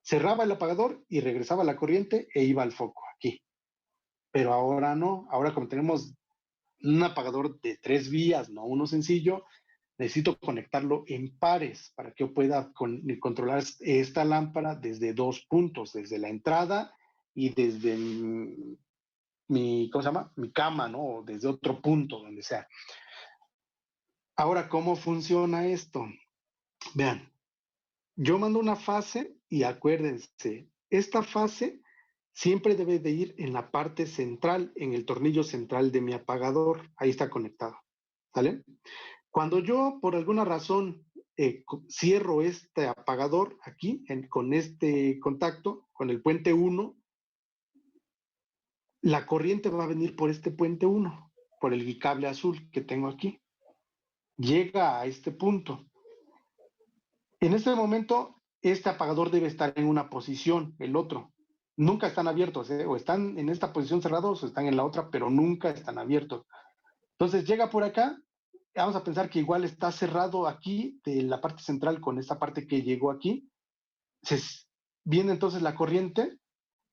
cerraba el apagador y regresaba la corriente e iba al foco aquí. Pero ahora no. Ahora, como tenemos un apagador de 3 vías, no uno sencillo, necesito conectarlo en pares para que yo pueda controlar esta lámpara desde 2 puntos, desde la entrada y desde mi cama, ¿no? O desde otro punto, donde sea. Ahora, ¿cómo funciona esto? Vean, yo mando una fase y acuérdense, esta fase siempre debe de ir en la parte central, en el tornillo central de mi apagador. Ahí está conectado, ¿sale? Cuando yo, por alguna razón, cierro este apagador aquí, con este contacto, con el puente 1, la corriente va a venir por este puente 1, por el cable azul que tengo aquí. Llega a este punto. En este momento, este apagador debe estar en una posición, el otro. Nunca están abiertos, o están en esta posición cerrados o están en la otra, pero nunca están abiertos. Entonces llega por acá, vamos a pensar que igual está cerrado aquí de la parte central con esta parte que llegó aquí. Viene entonces la corriente,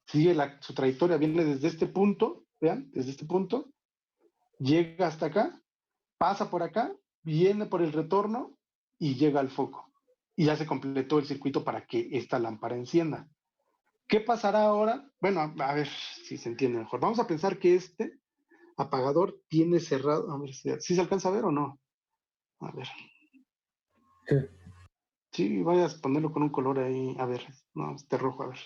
sigue su trayectoria, viene desde este punto, vean, desde este punto, llega hasta acá, pasa por acá, viene por el retorno y llega al foco. Y ya se completó el circuito para que esta lámpara encienda. ¿Qué pasará ahora? Bueno, a ver si se entiende mejor. Vamos a pensar que este apagador tiene cerrado. A ver si se alcanza a ver o no. A ver. Sí. Sí, vayas a ponerlo con un color ahí. A ver, no, este rojo, a ver.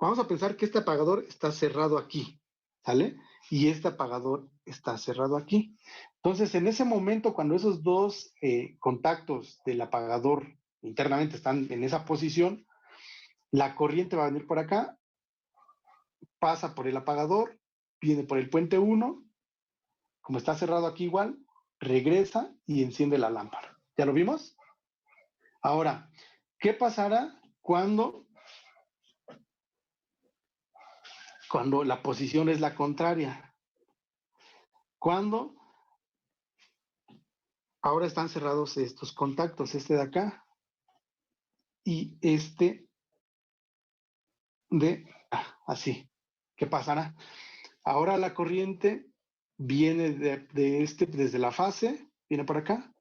Vamos a pensar que este apagador está cerrado aquí, ¿sale? Y este apagador está cerrado aquí. Entonces, en ese momento, cuando esos dos contactos del apagador internamente están en esa posición, la corriente va a venir por acá, pasa por el apagador, viene por el puente 1, como está cerrado aquí igual, regresa y enciende la lámpara. ¿Ya lo vimos? Ahora, ¿qué pasará cuando la posición es la contraria? Cuando ahora están cerrados estos contactos, este de acá y este de así. ¿Qué pasará? Ahora la corriente viene desde la fase, viene por acá,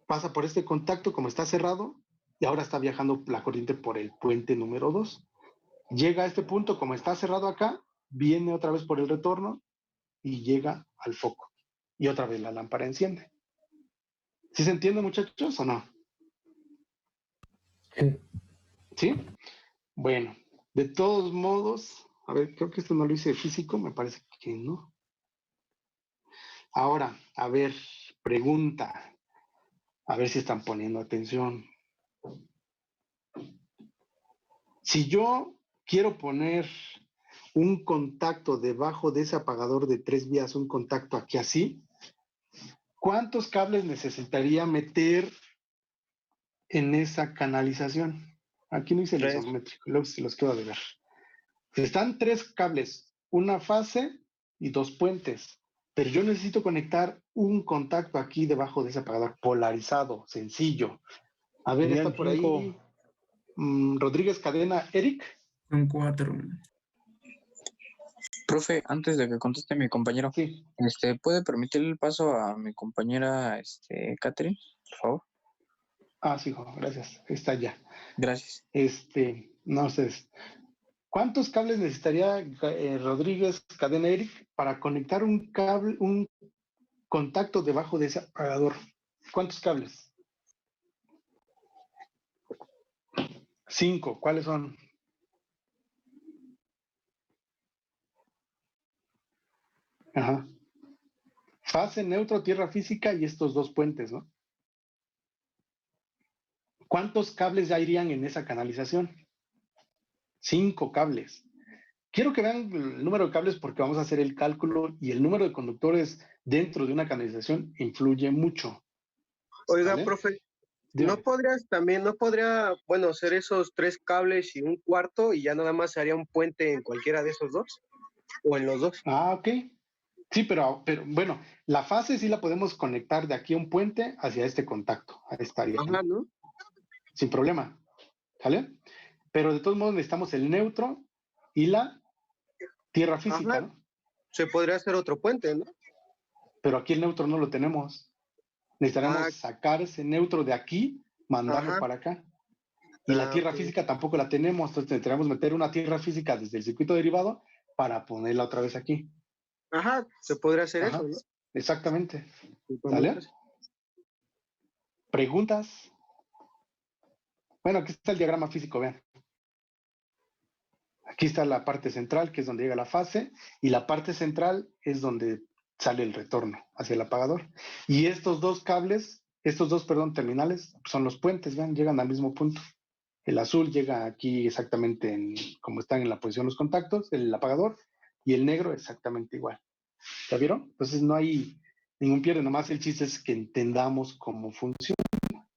pasa por este contacto como está cerrado y ahora está viajando la corriente por el puente número 2. Llega a este punto como está cerrado acá, viene otra vez por el retorno y llega al foco. Y otra vez la lámpara enciende. ¿Sí se entiende, muchachos, o no? Sí. ¿Sí? Bueno, de todos modos, a ver, creo que esto no lo hice físico, me parece que no. Ahora, a ver, pregunta. A ver si están poniendo atención. Si yo quiero poner un contacto debajo de ese apagador de 3 vías, un contacto aquí así, ¿cuántos cables necesitaría meter en esa canalización? Aquí no hice el 3. isométrico, luego se los quedo de ver. Están 3 cables, una fase y 2 puentes, pero yo necesito conectar un contacto aquí debajo de ese apagador polarizado, sencillo. A ver, Serían está por 5. ahí Rodríguez Cadena, Eric. Son 4. Profe, antes de que conteste mi compañero, Sí. ¿Puede permitirle el paso a mi compañera Catherine, por favor? Sí, hijo, gracias. Está ya. Gracias. No sé. ¿Cuántos cables necesitaría Rodríguez Cadena Eric para conectar un cable, un contacto debajo de ese apagador? ¿Cuántos cables? 5. ¿Cuáles son? Ajá. Fase, neutro, tierra física y estos 2 puentes, ¿no? ¿Cuántos cables ya irían en esa canalización? 5 cables. Quiero que vean el número de cables porque vamos a hacer el cálculo y el número de conductores dentro de una canalización influye mucho. Oiga, ¿Vale? profe, Dígame. no podría, bueno, hacer esos 3 cables y un cuarto y ya nada más se haría un puente en cualquiera de esos 2? ¿O en los 2? Ok. Sí, pero bueno, la fase sí la podemos conectar de aquí a un puente hacia este contacto. Ahí estaría. Ajá, ¿no? Sin problema. ¿Sale? Pero de todos modos necesitamos el neutro y la tierra física, Ajá. ¿no? Se podría hacer otro puente, ¿no? Pero aquí el neutro no lo tenemos. Necesitaremos sacar ese neutro de aquí, mandarlo para acá. Y la tierra física tampoco la tenemos, entonces necesitamos meter una tierra física desde el circuito derivado para ponerla otra vez aquí. Ajá, se podría hacer Ajá, eso, ¿no? exactamente. Pues ¿Sale? muchas- ¿Preguntas? Bueno, aquí está el diagrama físico, vean. Aquí está la parte central, que es donde llega la fase, y la parte central es donde sale el retorno hacia el apagador. Y estos dos cables, terminales, son los puentes, vean, llegan al mismo punto. El azul llega aquí exactamente como están en la posición los contactos, el apagador, y el negro exactamente igual. ¿Ya vieron? Entonces no hay ningún pierde, nomás el chiste es que entendamos cómo funciona.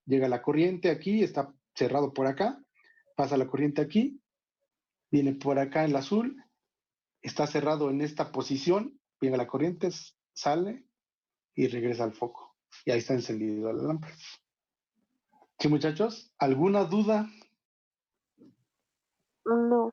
Llega la corriente aquí, está cerrado por acá, pasa la corriente aquí, viene por acá el azul, está cerrado en esta posición, viene la corriente, sale y regresa al foco. Y ahí está encendido la lámpara. ¿Sí, muchachos? ¿Alguna duda? No.